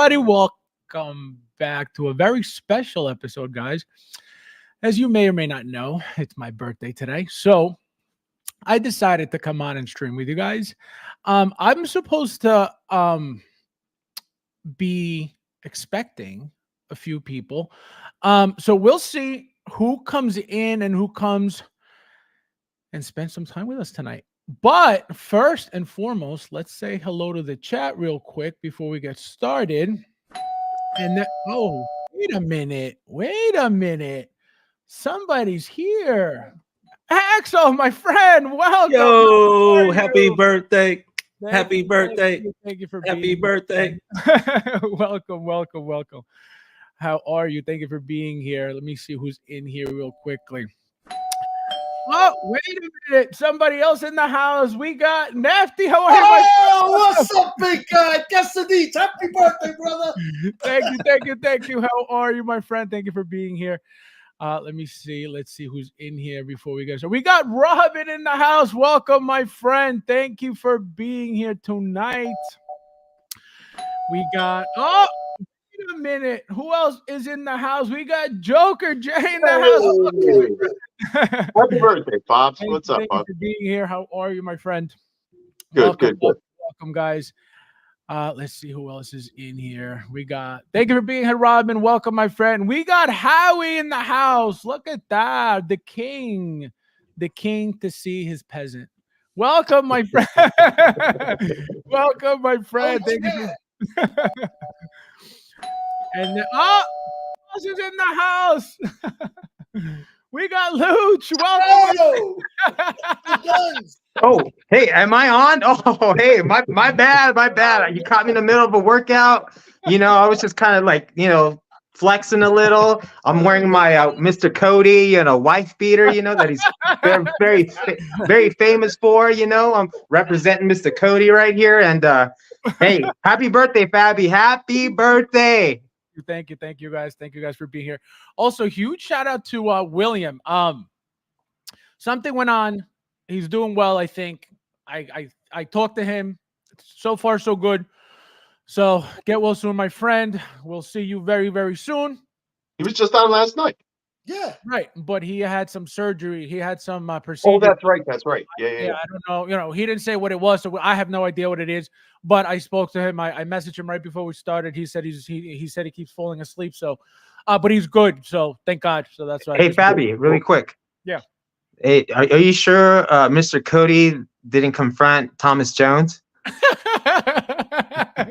everybody? Welcome back to a very special episode, guys. As you may or may not know, it's my birthday today. So I decided to come on and stream with you guys. I'm supposed to be expecting a few people. So we'll see who comes in and who comes and spend some time with us tonight. But first and foremost, let's say hello to the chat real quick before we get started. And oh, wait a minute. Somebody's here. Axel, my friend, welcome. Yo, happy birthday. Happy birthday. Thank you for happy birthday. Welcome. How are you? Thank you for being here. Let me see who's in here real quickly. Oh, wait a minute. Somebody else in the house. We got Nafty. How are you? Oh, what's up, big guy? Casadich. Happy birthday, brother. Thank you. How are you, my friend? Thank you for being here. Let me see. Let's see who's in here before we go. So we got Robin in the house. Welcome, my friend. Thank you for being here tonight. We got wait a minute. Who else is in the house? We got Joker Jay in the house. Happy birthday, Pops. What's up, Pops? Thank you for being here. How are you, my friend? Good. Welcome, guys. Let's see who else is in here. We got, thank you for being here, Robin. Welcome, my friend. We got Howie in the house. Look at that. The king to see his peasant. Welcome, my friend. Welcome, my friend. Thank you. And this is in the house. We got Luch. Welcome. Oh, hey, am I on? Oh, hey, my bad. You caught me in the middle of a workout. I was just kind of like, flexing a little. I'm wearing my Mr. Cody, wife beater, that he's very famous for. I'm representing Mr. Cody right here. And hey, happy birthday, Fabby. Happy birthday. Thank you guys. Thank you guys for being here. Also, huge shout out to William. Something went on. He's doing well, I think. I talked to him. So far, so good. So get well soon, my friend. We'll see you very, very soon. He was just on last night. Yeah. Right. But he had some surgery. He had some procedure. Oh, that's right. Yeah. I don't know. He didn't say what it was, so I have no idea what it is. But I spoke to him. I messaged him right before we started. He said he said he keeps falling asleep. So, but he's good. So thank God. So that's why. Hey, Fabby, really quick. Yeah. Hey, are you sure Mr. Cody didn't confront Thomas Jones?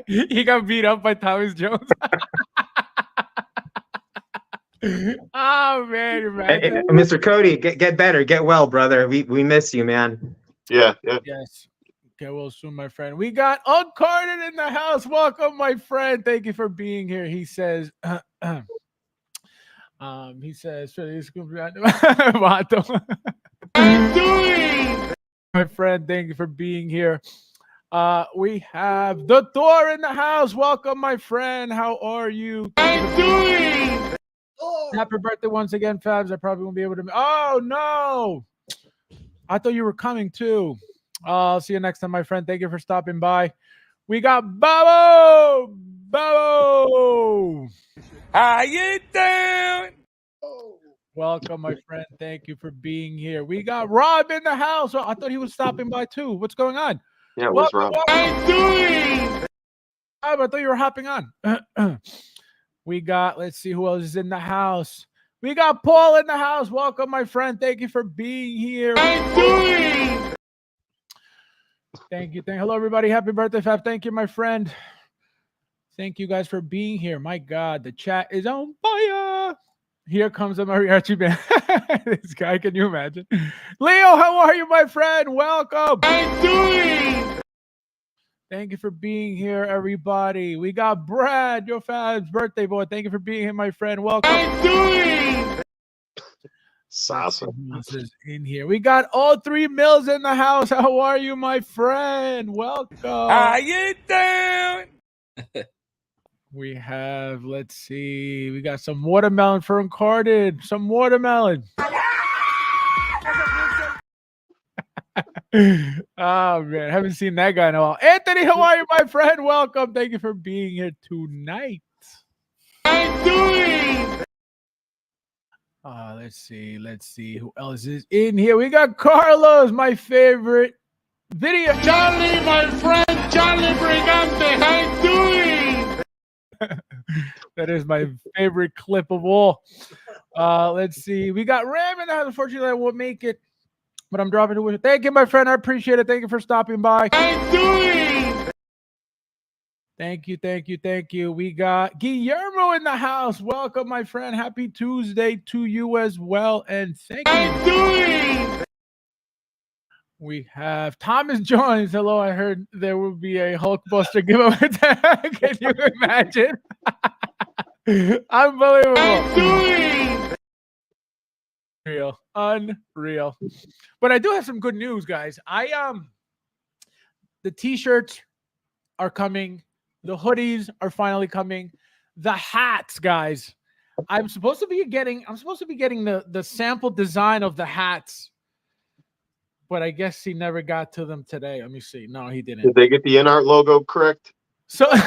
He got beat up by Thomas Jones. Oh man, hey, Mr. Cody, get better, get well, brother. We miss you, man. Yeah. Yes. Get well soon, my friend. We got Uncarded in the house. Welcome, my friend. Thank you for being here. He says, he says, my friend, thank you for being here. We have the Thor in the house. Welcome, my friend. How are you? Happy birthday once again, Fabs. I probably won't be able to. Oh no! I thought you were coming too. I'll see you next time, my friend. Thank you for stopping by. We got Babo. How you doing? Welcome, my friend. Thank you for being here. We got Rob in the house. Oh, I thought he was stopping by too. What's going on? Yeah, what's Rob? I thought you were hopping on. We got, let's see who else is in the house. We got Paul in the house. Welcome, my friend. Thank you for being here. Thank you. Hello, everybody. Happy birthday, Fab. Thank you, my friend. Thank you guys for being here. My God, the chat is on fire. Here comes a mariachi band. This guy, can you imagine? Leo, how are you, my friend? Welcome. Thank you for being here, everybody. We got Brad, your Fab's birthday boy. Thank you for being here, my friend. Welcome. Awesome. This is in here. We got all 3 Mills in the house. How are you, my friend? Welcome. How you doing? We have, let's see, we got some watermelon for Uncarded. Some watermelon. Oh man, haven't seen that guy in a while. Anthony, how are you, my friend? Welcome. Thank you for being here tonight. Let's see who else is in here. We got Carlos, my favorite video. Charlie, my friend, Charlie Brigante, how you doing? That is my favorite clip of all. Let's see. We got Ram in the house. Unfortunately, I won't make it, but I'm dropping it with you. Thank you, my friend. I appreciate it. Thank you for stopping by. How you doing? Thank you. We got Guillermo in the house. Welcome, my friend. Happy Tuesday to you as well. And thank you. How you doing? We have Thomas Jones. Hello, I heard there will be a Hulkbuster giveaway. Can you imagine? Unbelievable. How you doing? Unreal. But I do have some good news, guys. The t-shirts are coming. The hoodies are finally coming. The hats, guys. I'm supposed to be getting the sample design of the hats. But I guess he never got to them today. Let me see. No, he didn't. Did they get the InArt logo correct? So the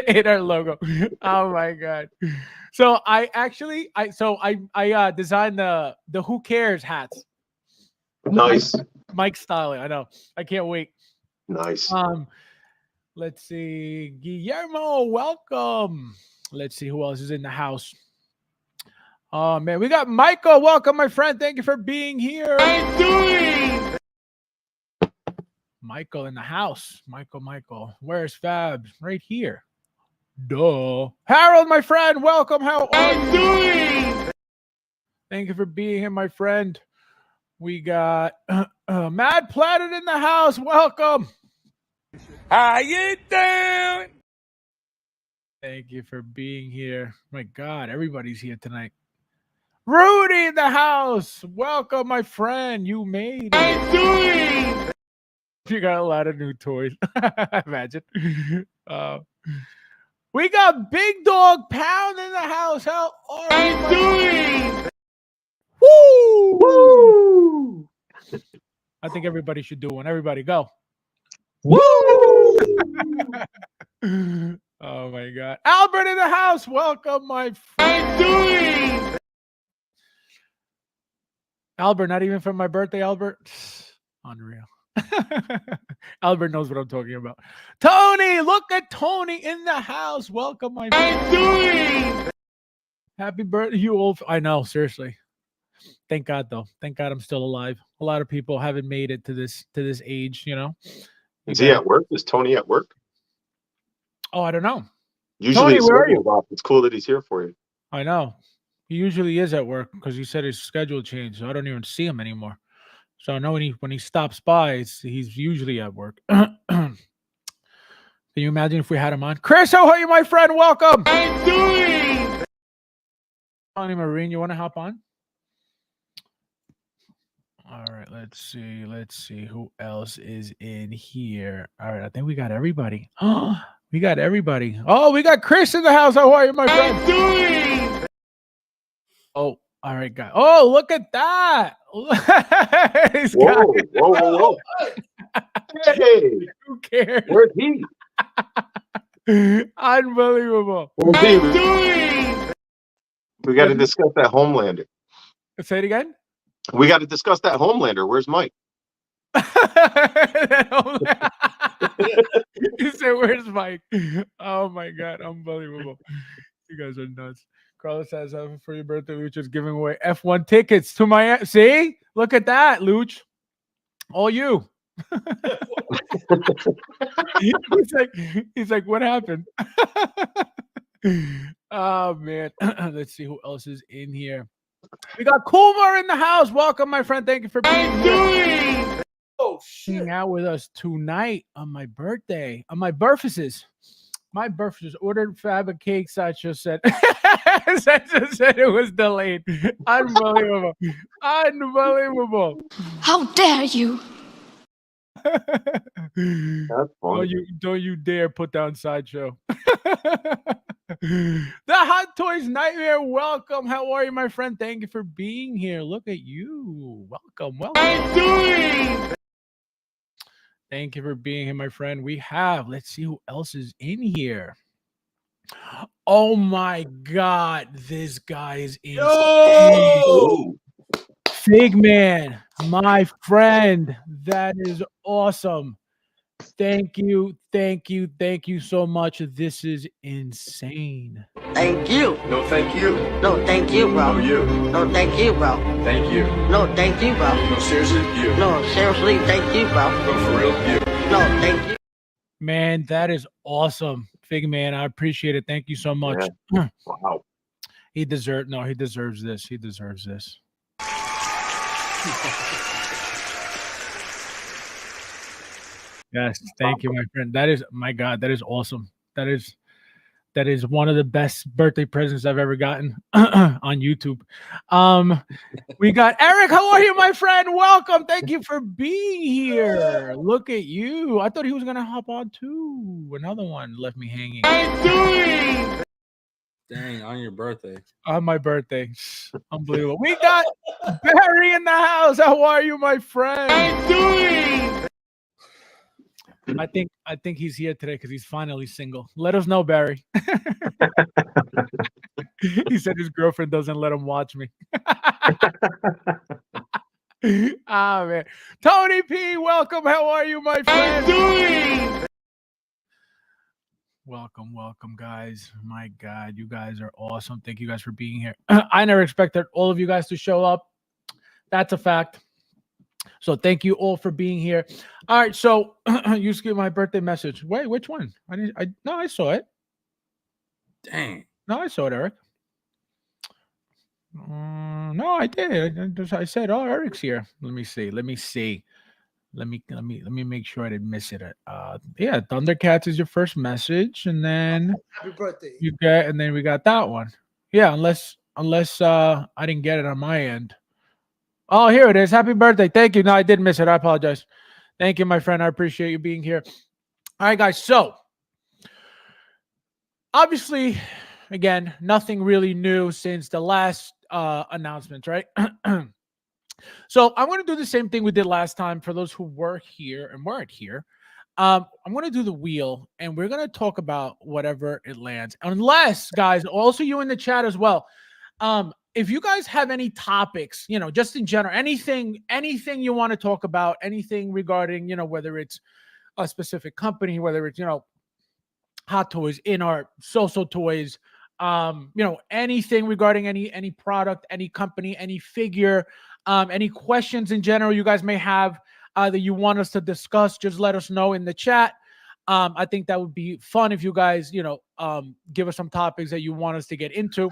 InArt logo. Oh my god. So I designed the Who Cares hats. Nice. Mike styling. I know. I can't wait. Nice. Let's see. Guillermo, welcome. Let's see who else is in the house. Oh man, we got Michael. Welcome, my friend. Thank you for being here. How you doing? Michael in the house. Michael. Where's Fabs? Right here. Duh. Harold, my friend. Welcome. How are you doing? Thank you for being here, my friend. We got Mad Planet in the house. Welcome. How you doing? Thank you for being here. My God, everybody's here tonight. Rudy in the house. Welcome, my friend. You made it. How you doing? You got a lot of new toys. Imagine. We got Big Dog Pound in the house. How are you How you doing? Woo! Woo! I think everybody should do one. Everybody go. Woo! Oh my God. Albert in the house. Welcome, my friend. How you doing? Albert, not even for my birthday, Albert. Unreal. Albert knows what I'm talking about. Tony, look at Tony in the house. Welcome, my friend. How you doing? Happy birthday, you old. I know, seriously. Thank God, though. Thank God I'm still alive. A lot of people haven't made it to this age, you know. Is he at work? Is Tony at work? Oh, I don't know. Usually Tony, where are you? off. It's cool that he's here for you. I know. He usually is at work because he said his schedule changed, so I don't even see him anymore. So I know when he stops by, he's usually at work. Can you imagine if we had him on? Chris, how are you, my friend? Welcome. How you doing? Tony Marine, you want to hop on? All right, let's see who else is in here. All right, I think we got everybody. Oh, we got everybody. Oh, we got Chris in the house. How are you, my How friend? you doing? Oh, all right, guy. Oh, look at that. He's Whoa, got- whoa. Hey, Who cares? where's he? Unbelievable. Where's How he? you doing? We got to discuss that Homelander. Say it again. We got to discuss that Homelander. Where's Mike? You said, "Where's Mike?" Oh my God, unbelievable! You guys are nuts. Carlos has for your birthday. Luch is giving away F1 tickets to my. See, look at that, Luch. All you. he's like, what happened? Oh man, let's see who else is in here. We got Kumar in the house. Welcome, my friend. Thank you for being here. Oh Hang out with us tonight on my birthday. On my birthdays. My birthdays. Ordered fabric cake. Sacha said. Sacha said it was delayed. Unbelievable. Unbelievable. How dare you? That's funny. Don't you dare put down Sideshow. The Hot Toys Nightmare, welcome. How are you, my friend? Thank you for being here. Look at you. Welcome. I'm doing. Thank you for being here, my friend. Let's see who else is in here. Oh my God, this guy is insane. Oh, Figman, my friend. That is awesome. Thank you so much. This is insane. Thank you. No, thank you. No, thank you, bro. No, you. No, thank you, bro. Thank you. No, thank you, bro. No, seriously, you. No, seriously, thank you, bro. No, for real, you. No, thank you. Man, that is awesome. Figman, I appreciate it. Thank you so much. wow. He deserves this. He deserves this. Yes, thank you, my friend. That is, my God, that is awesome. That is one of the best birthday presents I've ever gotten on YouTube. We got Eric. How are you, my friend? Welcome. Thank you for being here. Look at you. I thought he was gonna hop on too. Another one left me hanging. I'm doing. Dang, on your birthday. On my birthday. Unbelievable. We got Barry in the house. How are you, my friend? I'm doing. I think he's here today because he's finally single. Let us know, Barry. He said his girlfriend doesn't let him watch me. Ah, man. Tony P, welcome. How are you, my I'm friend? doing. Welcome, guys. My God, you guys are awesome. Thank you guys for being here. I never expected all of you guys to show up. That's a fact. So thank you all for being here. All right, so you skipped my birthday message. Wait, which one? No, I saw it. Dang. No, I saw it, Eric. No, I did. I said, "Oh, Eric's here." Let me see. Let me make sure I didn't miss it. Yeah, Thundercats is your first message, and then Happy birthday. and then we got that one. Yeah, unless I didn't get it on my end. Oh, here it is. Happy birthday. Thank you. No, I did miss it. I apologize. Thank you, my friend. I appreciate you being here. All right, guys. So, obviously, again, nothing really new since the last announcement, right? So, I'm going to do the same thing we did last time for those who were here and weren't here. I'm going to do the wheel, and we're going to talk about whatever it lands. Unless, guys, also you in the chat as well. If you guys have any topics, just in general, anything you want to talk about, anything regarding, whether it's a specific company, whether it's, Hot Toys, InArt, social toys, anything regarding any product, any company, any figure, any questions in general you guys may have that you want us to discuss, just let us know in the chat. I think that would be fun if you guys, give us some topics that you want us to get into.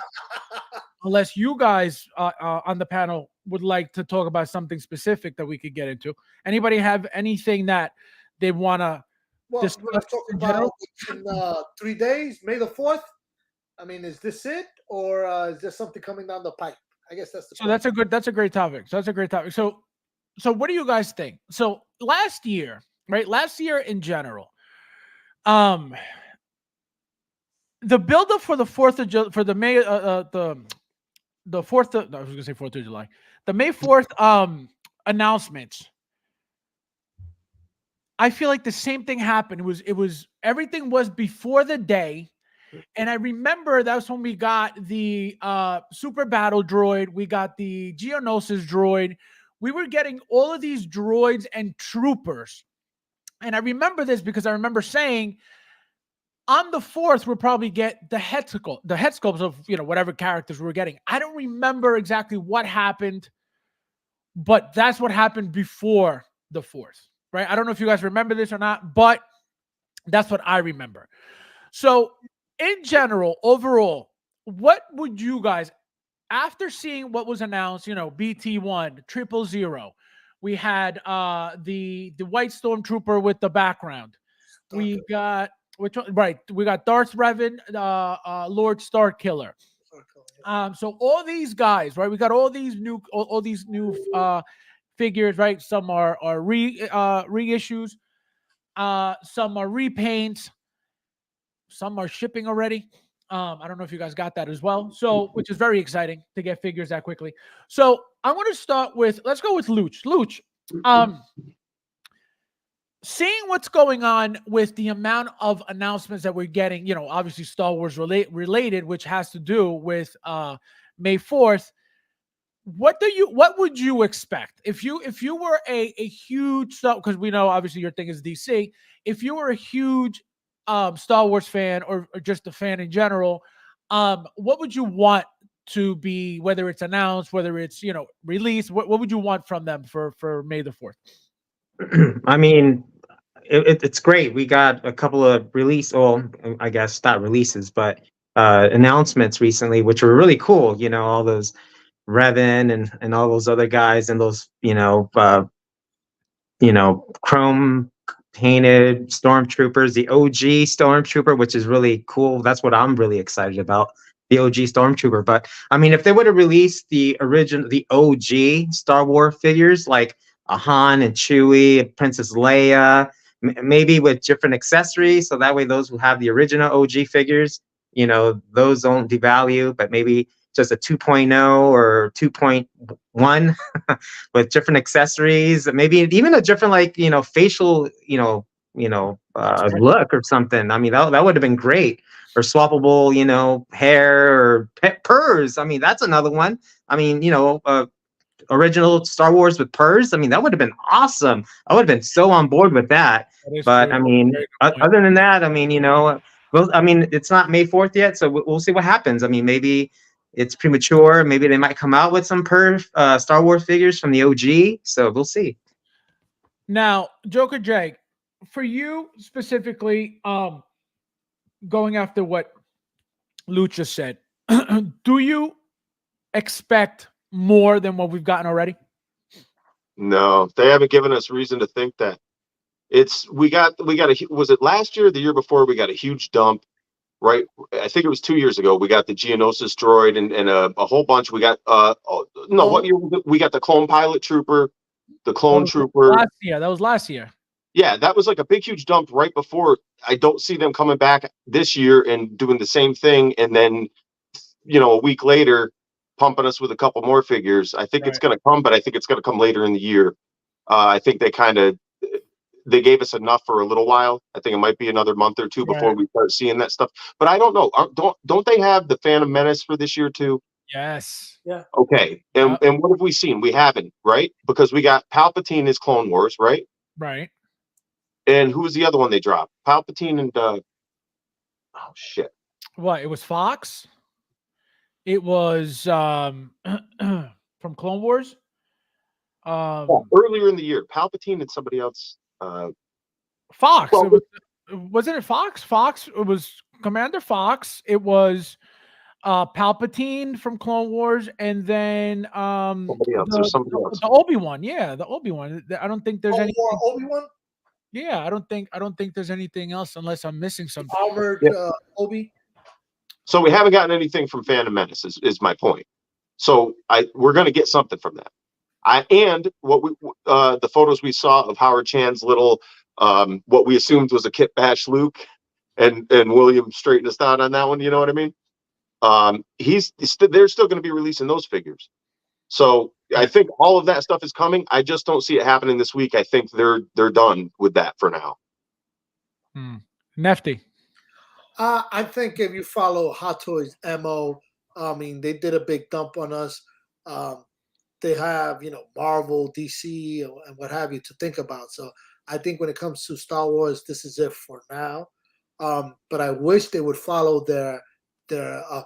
Unless you guys on the panel would like to talk about something specific that we could get into. Anybody have anything that they want to Well, we're going to talk about in 3 days, May the 4th. I mean, is this it, or is there something coming down the pipe? I guess that's the. So that's a great topic. So what do you guys think? So last year, right? Last year in general, the buildup for the 4th of July, for the May, the 4th of, no, I was gonna say 4th of July, the May 4th announcements. I feel like the same thing happened. It was everything was before the day. And I remember that was when we got the Super Battle Droid, we got the Geonosis Droid. We were getting all of these droids and troopers. And I remember this because I remember saying on the 4th, we'll probably get the head sculpts of, whatever characters we're getting. I don't remember exactly what happened, but that's what happened before the 4th, right? I don't know if you guys remember this or not, but that's what I remember. So in general, overall, what would you guys, after seeing what was announced, BT1, 000, we had the White Stormtrooper with the background. We got which one? Right, we got Darth Revan, Lord Starkiller. So all these guys, right? We got all these new figures, right? Some are reissues, some are repaints, some are shipping already. I don't know if you guys got that as well. So, which is very exciting to get figures that quickly. So, I want to start with, let's go with Luch. Luch, seeing what's going on with the amount of announcements that we're getting, you know, obviously Star Wars related, which has to do with May 4th. What would you expect if you were a huge Star, because we know obviously your thing is DC. If you were a huge Star Wars fan or just a fan in general, what would you want to be, whether it's announced, whether it's, you know, released, what would you want from them for May the 4th? I mean, it's great. We got a couple of I guess not releases, but announcements recently, which were really cool. You know, all those Revan and all those other guys and those, chrome painted stormtroopers, the OG stormtrooper, which is really cool. That's what I'm really excited about, the OG stormtrooper. But I mean, if they would have released the OG Star Wars figures, like a Han and Chewie, Princess Leia, maybe with different accessories, so that way those who have the original OG figures, you know, those don't devalue, but maybe just a 2.0 or 2.1 with different accessories, maybe even a different, like, you know, facial, look or something. I mean, that would have been great. Or swappable, you know, hair or pet purrs. I mean, that's another one. I mean, original Star Wars with purrs. I mean, that would have been awesome. I would have been so on board with that. But true. I mean, other than that, I mean, well, I mean, it's not May 4th yet, so we'll see what happens. I mean, maybe it's premature. Maybe they might come out with some Star Wars figures from the OG. So we'll see. Now, Joker J, for you specifically, going after what Lucha said, do you expect more than what we've gotten already? No, they haven't given us reason to think that. We got was it last year or the year before, we got a huge dump, right? I think it was 2 years ago. We got the Geonosis droid and a whole bunch. We got what year was it? We got the clone pilot trooper, the clone trooper. Last year. That was last year. Yeah, that was like a big huge dump right before. I don't see them coming back this year and doing the same thing, and then, you know, a week later pumping us with a couple more figures. I think it's going to come, but I think it's going to come later in the year. I think they gave us enough for a little while. I think it might be another month or two before we start seeing that stuff. But I don't know. Don't they have the Phantom Menace for this year too? Yes. Yeah. Okay. And what have we seen? We haven't, right? Because we got Palpatine is Clone Wars, right? Right. And who was the other one they dropped? Palpatine and oh shit. What? It was Fox. It was from Clone Wars. Earlier in the year, Palpatine and somebody else. Fox. Well, wasn't it Fox? Fox. It was Commander Fox. It was Palpatine from Clone Wars, and then somebody else. The Obi-Wan. Yeah, the Obi-Wan. I don't think there's any Obi-Wan. Yeah, I don't think there's anything else unless I'm missing something. Armored Obi. So we haven't gotten anything from Phantom Menace is my point. So we're going to get something from that. And what the photos we saw of Howard Chan's little what we assumed was a Kit Bash Luke, and William straightened us out on that one. You know what I mean? They're still going to be releasing those figures. So I think all of that stuff is coming. I just don't see it happening this week. I think they're done with that for now. Nefty. I think if you follow Hot Toys MO, I mean, they did a big dump on us. They have, Marvel, DC, and what have you to think about. So I think when it comes to Star Wars, this is it for now. But I wish they would follow their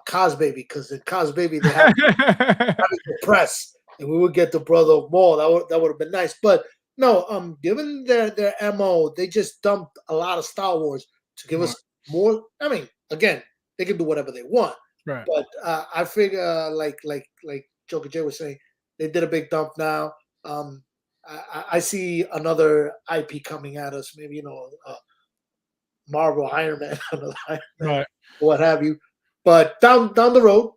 Cos Baby, because in Cos Baby they have the press, and we would get the Brother of Maul. That would have been nice. But no, given their MO, they just dumped a lot of Star Wars to give us more. I mean, again, they can do whatever they want. Right. But I figure, like Joker J was saying, they did a big dump now. I see another IP coming at us. Maybe Marvel Iron Man, right, what have you. But down the road,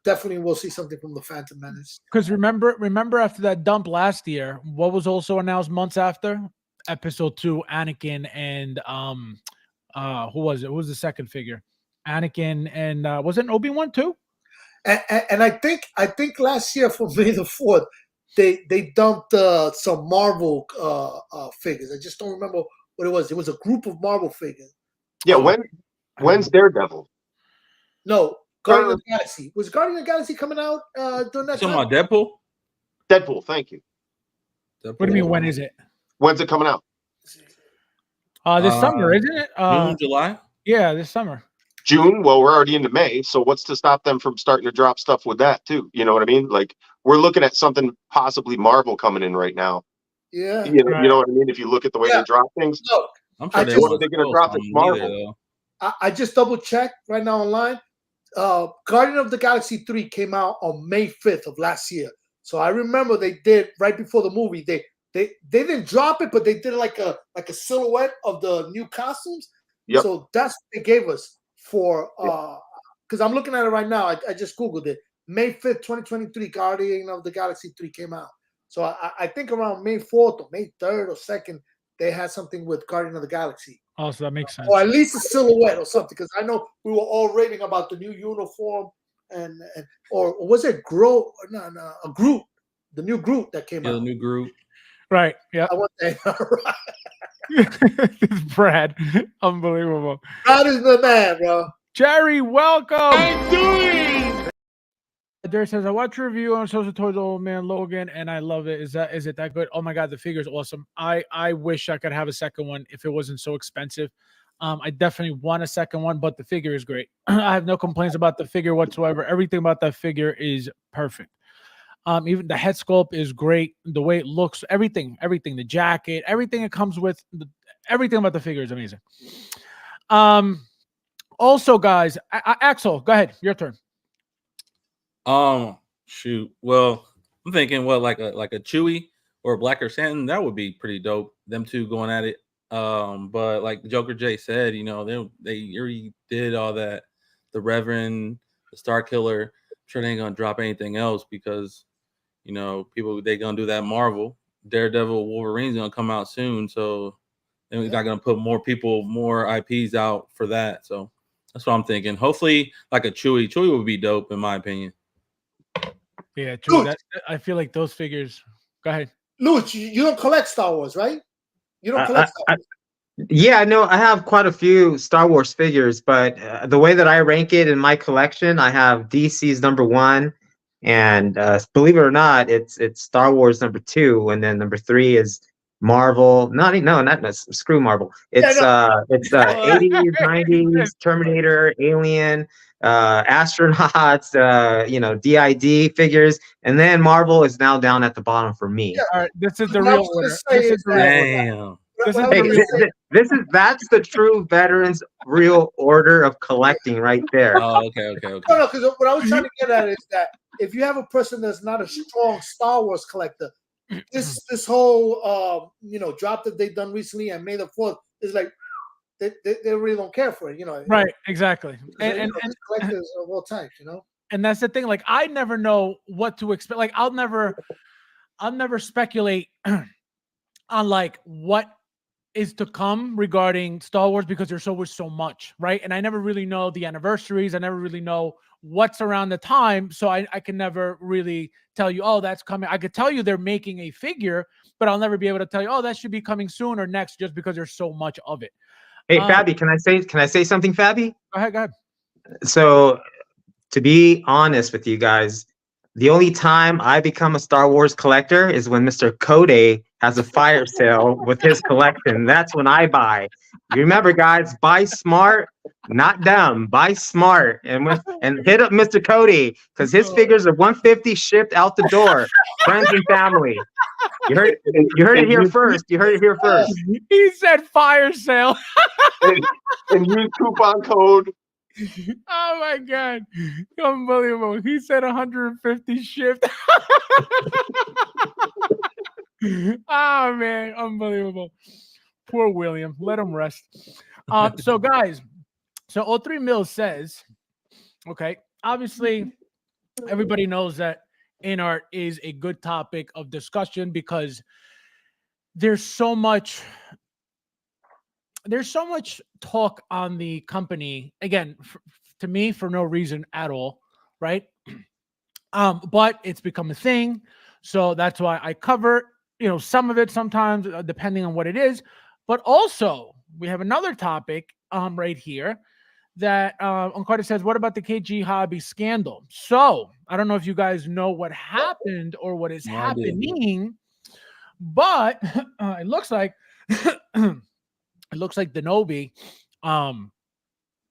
definitely we'll see something from the Phantom Menace. Because remember after that dump last year, what was also announced months after? Episode 2, Anakin and who was it? Who was the second figure? Anakin, and was it Obi-Wan too? And I think last year for May the 4th, they dumped some Marvel figures. I just don't remember what it was. It was a group of Marvel figures. Yeah, Oh, when's Daredevil? No, Guardian of the Galaxy. Was Guardian of the Galaxy coming out during that You talking time? about Deadpool? Deadpool, thank you. Deadpool. What do you mean? When is it? When's it coming out? This summer, isn't it? June, July? Yeah, this summer. June? Well, we're already into May, so what's to stop them from starting to drop stuff with that too? You know what I mean? Like we're looking at something possibly Marvel coming in right now. Yeah. You know what I mean? If you look at the way they drop things, Look, I'm sure they just- want they're to gonna drop it Marvel. though. I just double checked right now online. Guardian of the Galaxy 3 came out on May 5th of last year. So I remember they did right before the movie. They didn't drop it, but they did like a silhouette of the new costumes. Yep. So that's what they gave us for because I'm looking at it right now. I just Googled it. May 5th, 2023, Guardian of the Galaxy 3 came out. So I think around May 4th or May 3rd or 2nd, they had something with Guardian of the Galaxy. Oh, so that makes sense. Or at least a silhouette or something, because I know we were all raving about the new uniform and or was it Groot? No, a Groot, the new Groot that came Yeah, out. the new group. Right. Yeah. I want that. Brad, unbelievable. God is the man, bro. Jerry, welcome. I'm doing. Derek says, I watched a review on Social Toys Old Man Logan, and I love it. Is it that good? Oh my god, the figure is awesome. I wish I could have a second one if it wasn't so expensive. I definitely want a second one, but the figure is great. I have no complaints about the figure whatsoever. Everything about that figure is perfect. Even the head sculpt is great. The way it looks, everything, the jacket, everything it comes with, everything about the figure is amazing. Also, guys, Axel, go ahead. Your turn. Shoot. Well, I'm thinking like a Chewy or a Blacker Satan. That would be pretty dope. Them two going at it. But like Joker J said, you know, they already did all that. The Reverend, the Star Killer. I'm sure they ain't gonna drop anything else because, you know, they gonna do that Marvel. Daredevil, Wolverine's gonna come out soon, so they're not gonna put more IPs out for that. So that's what I'm thinking. Hopefully, like a Chewy. Chewy would be dope in my opinion. Yeah, true. I feel like those figures. Go ahead. Louis, you don't collect Star Wars, right? You don't collect Star Wars. Yeah, no, I have quite a few Star Wars figures, but the way that I rank it in my collection, I have DC's #1, and believe it or not, it's Star Wars #2, and then #3 is Marvel. Not screw Marvel. It's 80s, 90s, Terminator, Alien, astronauts, DID figures, and then Marvel is now down at the bottom for me. All right, this is the real order. Damn. That's the true veterans real order of collecting right there. Oh, okay. No, because what I was trying to get at is that if you have a person that's not a strong Star Wars collector, this whole drop that they've done recently and May the 4th is like they really don't care for it, you know. Right, exactly. And collectors of all types, you know. And that's the thing. Like, I never know what to expect. Like, I'll never speculate on like what is to come regarding Star Wars because there's always so much, right? And I never really know the anniversaries. I never really know what's around the time. So I can never really tell you, oh, that's coming. I could tell you they're making a figure, but I'll never be able to tell you, oh, that should be coming soon or next, just because there's so much of it. Hey, Fabi, can I say something, Fabi? Go ahead. So, to be honest with you guys, the only time I become a Star Wars collector is when Mr. Cody has a fire sale with his collection. That's when I buy. You remember, guys, buy smart, not dumb. Buy smart, and hit up Mr. Cody because his figures are $150 shipped out the door. Friends and family. You heard it here first. He said fire sale. and use coupon code. Oh my god, unbelievable. He said 150 shipped. Oh man, unbelievable. Poor William, let him rest. So guys, so O3 Mills says, okay, obviously everybody knows that InArt is a good topic of discussion because there's so much there's so much talk on the company again, to me, for no reason at all, right? But it's become a thing, so that's why I cover, some of it sometimes, depending on what it is. But also, we have another topic right here that Carter says, what about the KG Hobby scandal? So I don't know if you guys know what happened or what is No idea. happening, but it looks like Denobi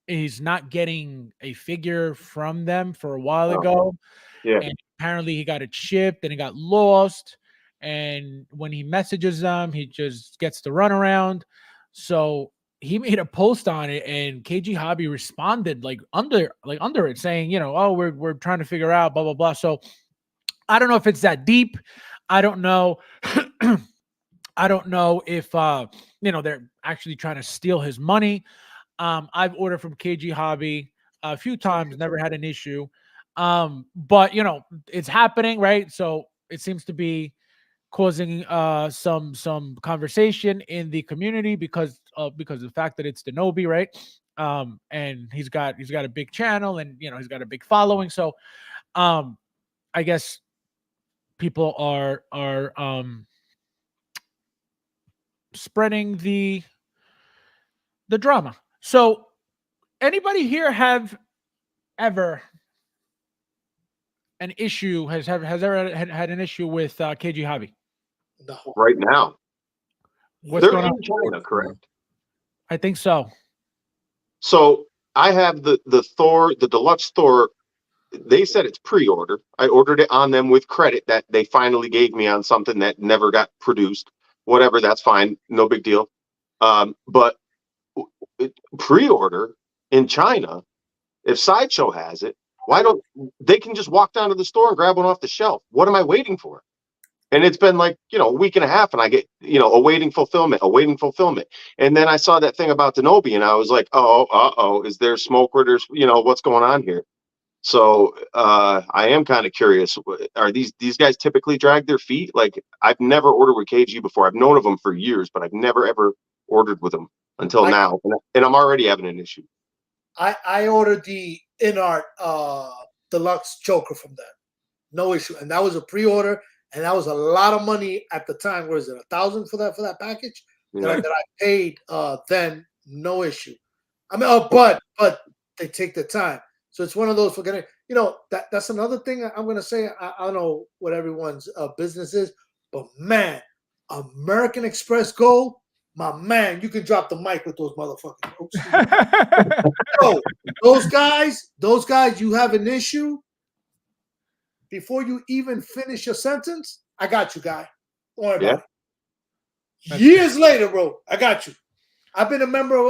is not getting a figure from them for a while ago. Yeah. And apparently he got it shipped and it got lost. And when he messages them, he just gets the runaround. So he made a post on it, and KG Hobby responded under it, saying, oh, we're trying to figure out blah blah blah. So I don't know if it's that deep. I don't know. I don't know if they're actually trying to steal his money. I've ordered from KG Hobby a few times, never had an issue. But it's happening, right? So it seems to be causing some conversation in the community because of the fact that it's Denobi, right? And he's got a big channel, and he's got a big following. So I guess people are spreading the drama. So anybody here have ever an issue has ever had an issue with KG Hobby? No. Right now. What's They're going in on? China, correct? I think so. So I have the deluxe Thor. They said it's pre-order. I ordered it on them with credit that they finally gave me on something that never got produced. Whatever, that's fine. No big deal. But pre-order in China, if Sideshow has it, why don't they can just walk down to the store and grab one off the shelf? What am I waiting for? And it's been like, a week and a half, and I get, awaiting fulfillment. And then I saw that thing about Denobi, and I was like, is there smoke where there's, what's going on here? So I am kind of curious. Are these guys typically drag their feet? Like, I've never ordered with KG before. I've known of them for years, but I've never ever ordered with them until now, and I'm already having an issue. I ordered the InArt deluxe Joker from them, no issue, and that was a pre-order, and that was a lot of money at the time. What is it, $1,000 for that package that I paid? Then no issue. I mean, but they take the time. So it's one of those forgetting. That's another thing I'm going to say. I don't know what everyone's business is, but man, American Express Gold, my man, you can drop the mic with those motherfuckers. So those guys, you have an issue. Before you even finish your sentence, I got you, guy. Don't worry about it. Years later, bro, I got you. I've been a member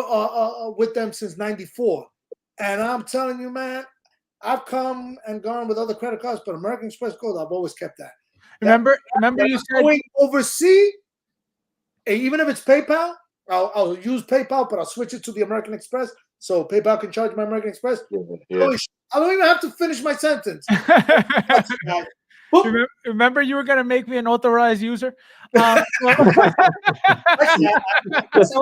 with them since '94. And I'm telling you, man, I've come and gone with other credit cards, but American Express Gold, I've always kept that. Remember you said going overseas, even if it's PayPal, I'll use PayPal, but I'll switch it to the American Express, so PayPal can charge my American Express. Yeah. I don't even have to finish my sentence. Remember you were going to make me an authorized user? That's how I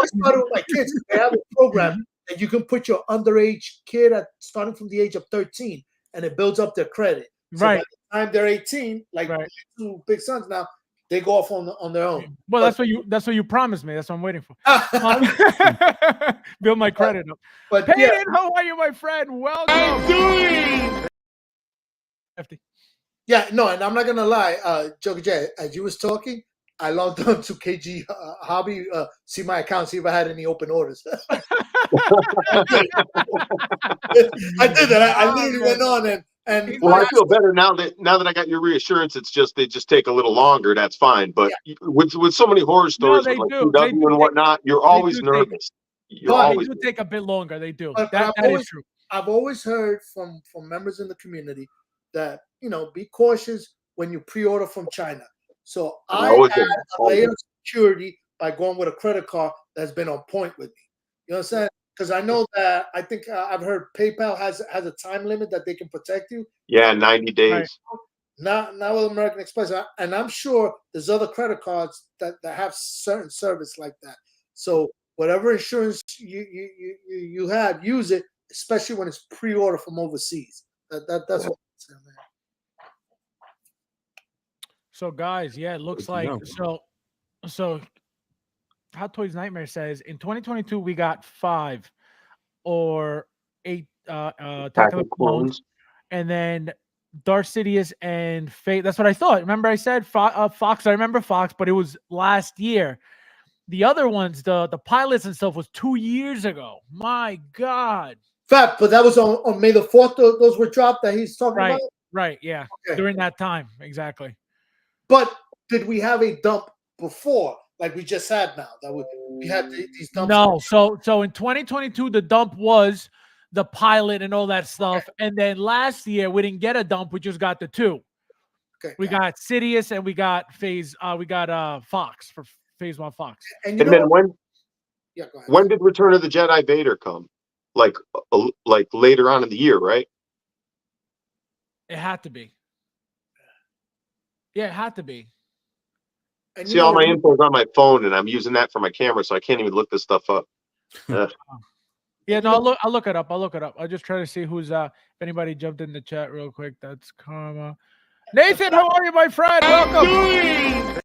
started with my kids. They have a program that you can put your underage kid starting from the age of 13, and it builds up their credit. So right. By the time they're 18, like my two big sons now, they go off on their own. Well, that's what you promised me. That's what I'm waiting for. Build my credit up. But Peyton, how are you, my friend? Welcome. I'm doing. Yeah, no, and I'm not gonna lie, Joker J, as you was talking, I logged on to KG Hobby, see my account, see if I had any open orders. I did that. I literally went on and well, I feel better now that I got your reassurance. It's just they just take a little longer. That's fine. But with so many horror stories with like PW and whatnot, you're always nervous. They do take a bit longer. They do. That is true. I've always heard from members in the community that be cautious when you pre-order from China. So I add a layer of security by going with a credit card that's been on point with me. You know what I'm saying? Because I know that I think I've heard PayPal has a time limit that they can protect you. Yeah, 90 days. Right. Not with American Express, and I'm sure there's other credit cards that have certain service like that. So whatever insurance you have, use it, especially when it's pre-order from overseas. That's what I'm saying, man. So guys, yeah, it looks like so Hot Toys Nightmare says in 2022 we got 5 or 8 Attack of the Clones, and then Darth Sidious and Fate. That's what I thought. Remember I said Fox. I remember Fox, but it was last year. The other ones, the pilots and stuff, was 2 years ago. My God. Fact, but that was on May the 4th. Those were dropped that he's talking about. Right. Yeah. Okay. During that time, exactly. But did we have a dump before, like we just had now? That we had these dumps. No. So in 2022, the dump was the pilot and all that stuff, and then last year we didn't get a dump. We just got the 2. Okay. We got Sidious and we got Fox for Phase 1 Fox. And then go ahead. When did Return of the Jedi Vader come? Like later on in the year, right? It had to be. Yeah, it had to be. And see, all my info is on my phone, and I'm using that for my camera, so I can't even look this stuff up. Yeah, no, I'll look it up. I'll just try to see who's if anybody jumped in the chat real quick. That's Karma. Nathan, how are you, my friend? Welcome.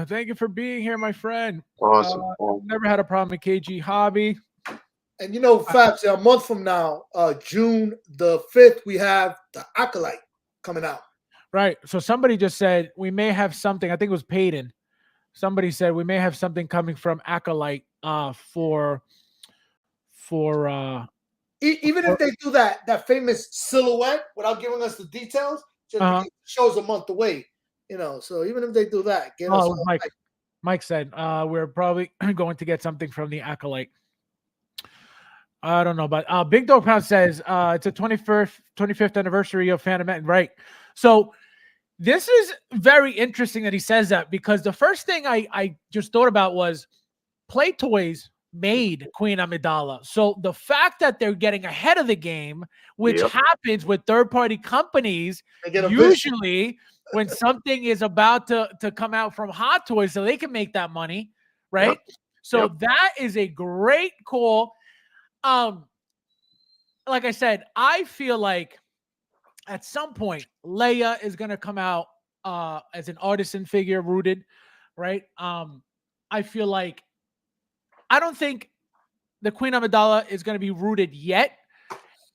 Thank you for being here, my friend. Awesome. Never had a problem with KG Hobby. And Fabs, a month from now, June the 5th, we have the Acolyte coming out. Right. So somebody just said we may have something. I think it was Peyton. Somebody said we may have something coming from Acolyte for even if they do that famous silhouette without giving us the details, just because the show's a month away. So even if they do that, get us. Mike said we're probably going to get something from the Acolyte. I don't know, but Big Dog Pound says it's a 25th anniversary of Phantom Menace. Right. So this is very interesting that he says that, because the first thing I just thought about was Play Toys made Queen Amidala. So the fact that they're getting ahead of the game, which happens with third-party companies, usually when something is about to come out from Hot Toys so they can make that money, right? So that is a great call. Like I said, I feel like at some point Leia is going to come out as an artisan figure rooted, right? I feel like I don't think the Queen Amidala is going to be rooted yet.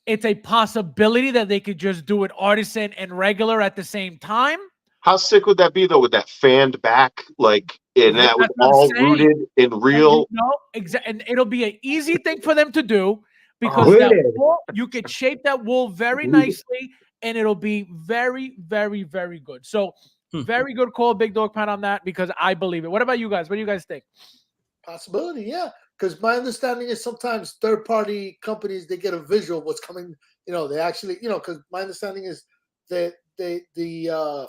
It's a possibility that they could just do it artisan and regular at the same time. How sick would that be, though, with that fanned back, and that was all rooted in real? And it'll be an easy thing for them to do, because that wool, you could shape that wool very nicely, and it'll be very, very, very good. So very good call, Big Dog Pound, on that, because I believe it. What about you guys? What do you guys think? Possibility, yeah. Because my understanding is sometimes third-party companies, they get a visual of what's coming. They actually, because my understanding is that the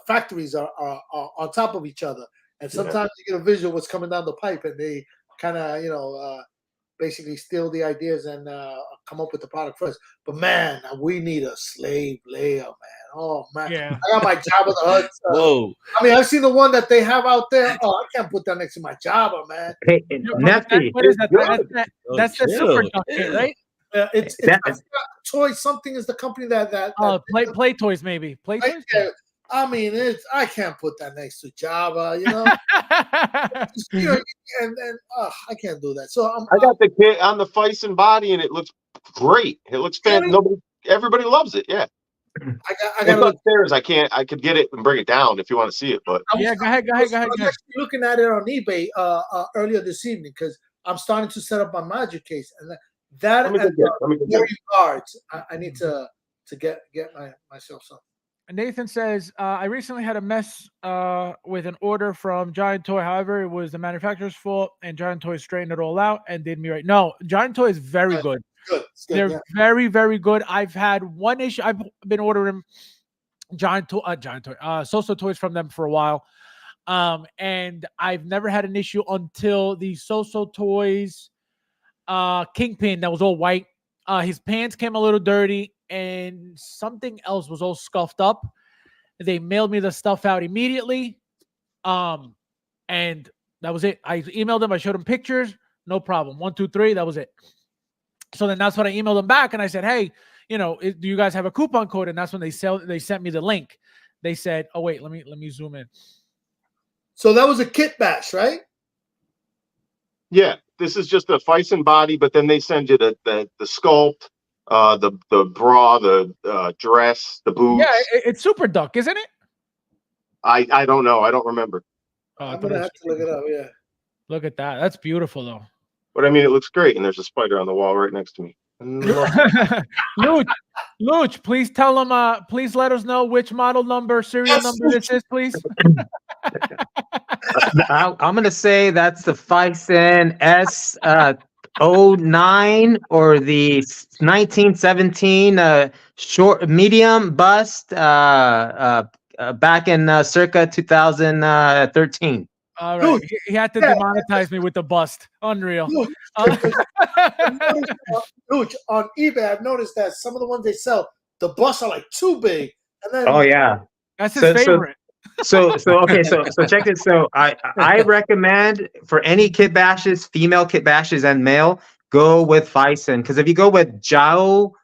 factories are on top of each other, and sometimes you get a visual of what's coming down the pipe, and they kind of, basically steal the ideas and come up with the product first. But man, we need a slave Leia, man. Oh man, I got my Jabba the Hutt. Whoa! I mean, I've seen the one that they have out there. Oh, I can't put that next to my Jabba, man. Hey, Neffy, what is that? That's the Super Duck kit, right? It's Toy something is the company that Play Toys, maybe Play Toys. I mean, I can't put that next to Java, and I can't do that. So I got the kit on the Fison body, and it looks great. It looks fantastic. Everybody loves it. Yeah. I got upstairs. I could get it and bring it down if you want to see it. But go ahead. I was actually looking at it on eBay earlier this evening, because I'm starting to set up my magic case, and that cards. I need to get myself some. Nathan says, I recently had a mess with an order from Giant Toy. However, it was the manufacturer's fault, and Giant Toy straightened it all out and did me right. No, Giant Toy is very good. They're very, very good. I've had one issue. I've been ordering Soso Toys from them for a while. And I've never had an issue until the Soso Toys Kingpin that was all white. His pants came a little dirty, and something else was all scuffed up. They mailed me the stuff out immediately. And That was it. I emailed them. I showed them pictures. No problem. 1, 2, 3. That was it. So then that's when I emailed them back and I said, hey, you know, do you guys have a coupon code? And that's when they sent me the link. They said, oh wait, let me zoom in. So that was a kit bash, right? Yeah, this is just a Fison body, but then they send you the sculpt, the bra, the dress, the boots. Yeah, it's Super Duck, isn't it? I don't know. I don't remember. Oh, I'm gonna have to look it up. Yeah. Look at that. That's beautiful though. But I mean, it looks great, and there's a spider on the wall right next to me. Luch, please tell them. Please let us know which model number, serial number this is, please. I'm gonna say that's the Fison S09 or the 1917 short medium bust back in circa 2013. All right, he had to demonetize me with the bust. Unreal. Luch, on eBay, I've noticed that some of the ones they sell, the busts are like too big. And then Oh yeah, that's his favorite. So check this. So I recommend for any kit bashes, female kit bashes and male, go with Fison, because if you go with Jowl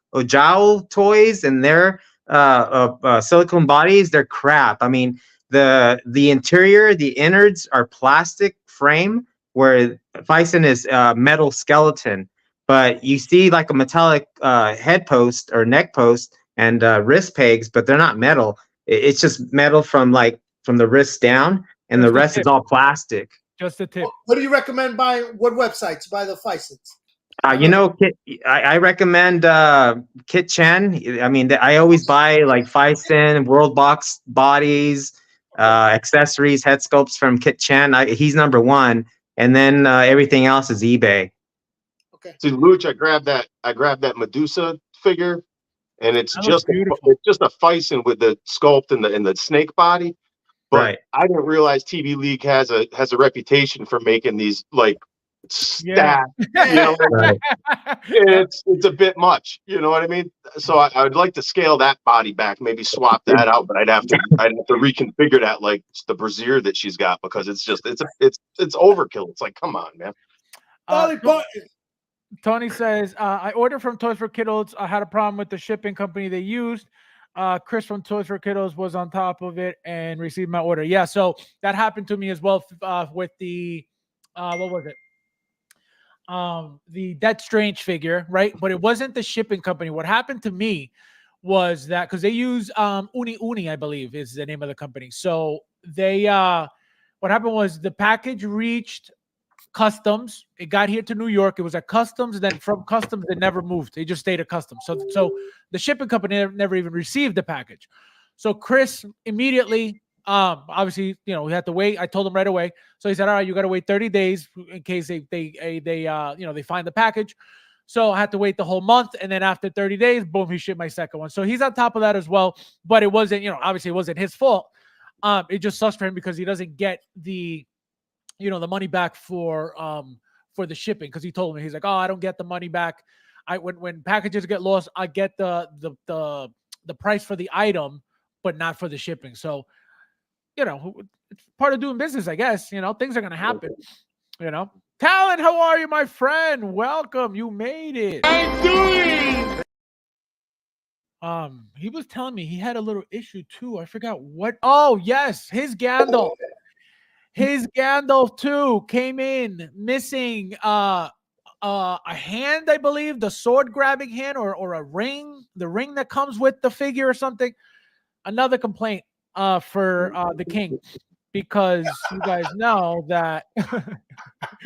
toys and their silicone bodies, they're crap. I mean, the interior, the innards are plastic frame, where Fison is metal skeleton. But you see like a metallic head post or neck post and wrist pegs, but they're not metal. It's just metal from the wrist down, and the rest is all plastic. Just a tip. What do you recommend buying? What websites to buy the Fisons? I recommend Kit Chen. I mean, I always buy like Fison, World Box bodies, accessories, head sculpts from Kit Chen. He's number one, and then everything else is eBay. Okay. See, Luch, I grabbed that Medusa figure, and it's just a Fison with the sculpt and the snake body. But Right. I didn't realize TV League has a reputation for making these like stat. You know, Right. it's a bit much. You know what I mean? So I would like to scale that body back, maybe swap that out, but I'd have to reconfigure that like the brassiere that she's got, because it's overkill. It's like, come on, man. Tony says, I ordered from Toys for Kiddos. I had a problem with the shipping company they used. Chris from Toys for Kiddos was on top of it and received my order. Yeah, so that happened to me as well with the, what was it? The Death Strange figure, right? But it wasn't the shipping company. What happened to me was that, because they use Uni, I believe is the name of the company. So they, what happened was the package reached customs. It got here to New York. It was at customs. Then from customs, it never moved. They just stayed at customs. So the shipping company never even received the package. So Chris immediately, obviously, you know, we had to wait. I told him right away. So he said, all right, you got to wait 30 days in case they find the package. So I had to wait the whole month. And then after 30 days, boom, he shipped my second one. So he's on top of that as well. But it wasn't, obviously it wasn't his fault. It just sucks for him because he doesn't get the money back for the shipping, because he told me, he's like, oh, I don't get the money back. When packages get lost, I get the price for the item, but not for the shipping. So, it's part of doing business, I guess. Things are gonna happen. Talon, how are you, my friend? Welcome. You made it. I'm doing. He was telling me he had a little issue too. I forgot what. Oh, yes, his Gandalf. His Gandalf too came in missing a hand, I believe, the sword grabbing hand, or a ring, the ring that comes with the figure or something. Another complaint for the king, because you guys know that.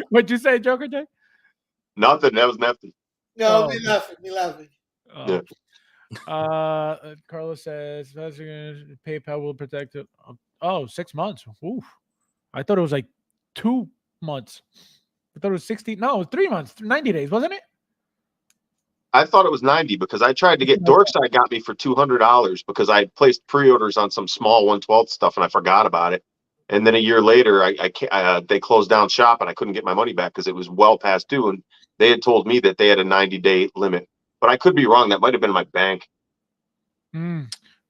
What'd you say, Joker J? Nothing. That was nothing. No, me laughing. Yeah. Carlos says PayPal will protect it. 6 months. Oof. I thought it was like 2 months. I thought it was 60. No, it was 3 months, 90 days, wasn't it? I thought it was 90 because I tried to get Dorkside got me for $200 because I placed pre-orders on some small 1/12 stuff and I forgot about it. And then a year later, they closed down shop and I couldn't get my money back because it was well past due. And they had told me that they had a 90-day limit, but I could be wrong. That might have been my bank.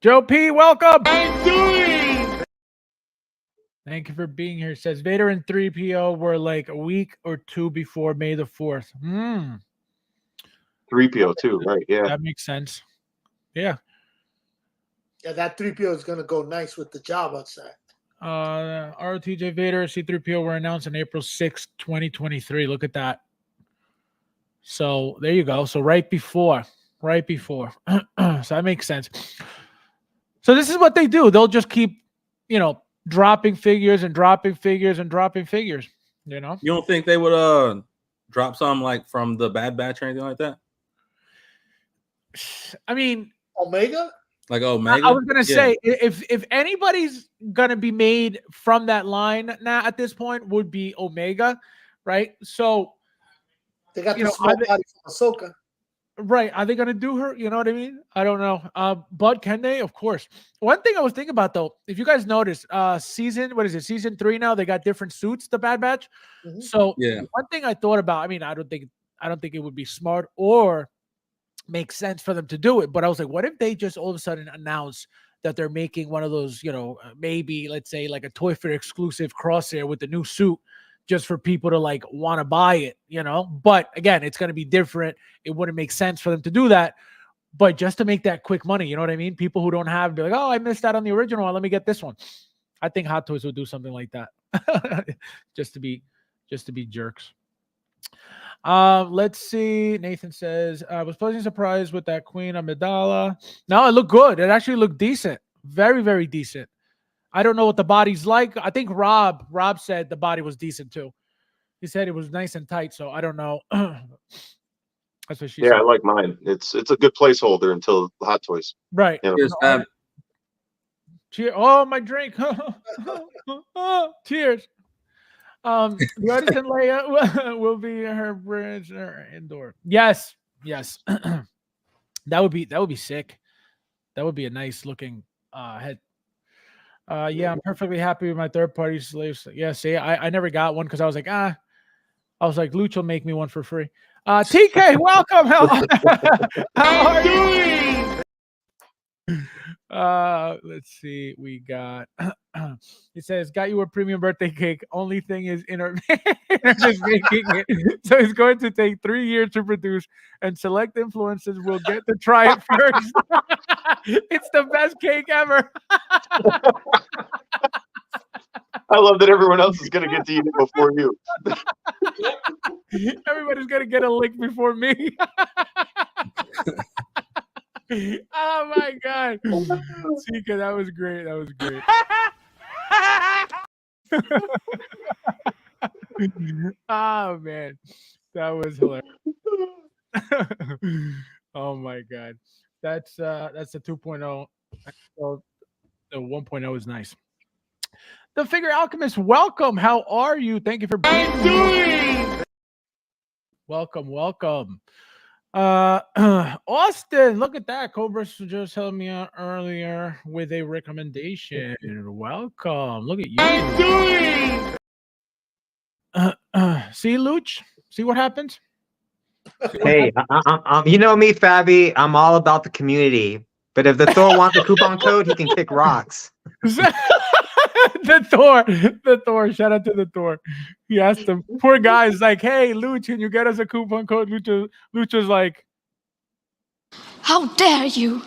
Joe P, welcome. I'm doing. Thank you for being here. It says Vader and 3PO were like a week or two before May the 4th. 3PO too, right? Yeah. That makes sense. Yeah. Yeah, that 3PO is gonna go nice with the Jabba set. ROTJ Vader, C3PO were announced on April 6th, 2023. Look at that. So there you go. So right before. So that makes sense. So this is what they do. They'll just keep, dropping figures and dropping figures and dropping figures. You don't think they would drop some like from the Bad Batch or anything like that? I mean, Omega? Like Omega? I was gonna say if anybody's gonna be made from that line now at this point would be Omega, right? So they got the small body from Ahsoka. Right. Are they going to do her? You know what I mean? I don't know. But can they? Of course. One thing I was thinking about, though, if you guys notice, season 3 now, they got different suits, the Bad Batch. Mm-hmm. So one thing I thought about, I mean, I don't think it would be smart or make sense for them to do it. But I was like, what if they just all of a sudden announce that they're making one of those, maybe let's say like a Toy Fair exclusive Crosshair with the new suit, just for people to like want to buy it, but again, it's going to be different. It wouldn't make sense for them to do that, but just to make that quick money, you know what I mean? People who don't have, be like, oh, I missed out on the original one. Let me get this one. I think Hot Toys would do something like that. just to be jerks. Let's see. Nathan says, I was pleasantly surprised with that Queen Amidala. No, it looked good. It actually looked decent. Very, very decent. I don't know what the body's like. I think Rob said the body was decent too. He said it was nice and tight, so I don't know. That's what she said. I like mine. It's a good placeholder until Hot Toys. Right. Cheers. Oh, my drink. Cheers. The Artisan Leia will be her bridge or indoor. Yes. that would be sick. That would be a nice looking head. Yeah, I'm perfectly happy with my third-party slaves. Yeah, see, I never got one because I was like, I was like, Luch will make me one for free. TK, welcome. How are you? Let's see. We got. It says, "Got you a premium birthday cake. Only thing is InArt is making it, so it's going to take 3 years to produce, and select influencers will get to try it first. It's the best cake ever." I love that everyone else is going to get to eat it before you. Everybody's going to get a lick before me. Oh my God. Sika, that was great. Oh man. That was hilarious. Oh my God. That's the 2.0. So the 1.0 is nice. The Figure Alchemist, welcome. How are you? Thank you for being here. Welcome. Austin, look at that. Cobra just helped me out earlier with a recommendation. Welcome. Look at you. See, Luch? See what happens? Hey, you know me, Fabi. I'm all about the community. But if the Thor wants a coupon code, he can kick rocks. The Thor. Shout out to the Thor. He asked him. Poor guy's like, "Hey, Luch, can you get us a coupon code?" Lucha's like, "How dare you!"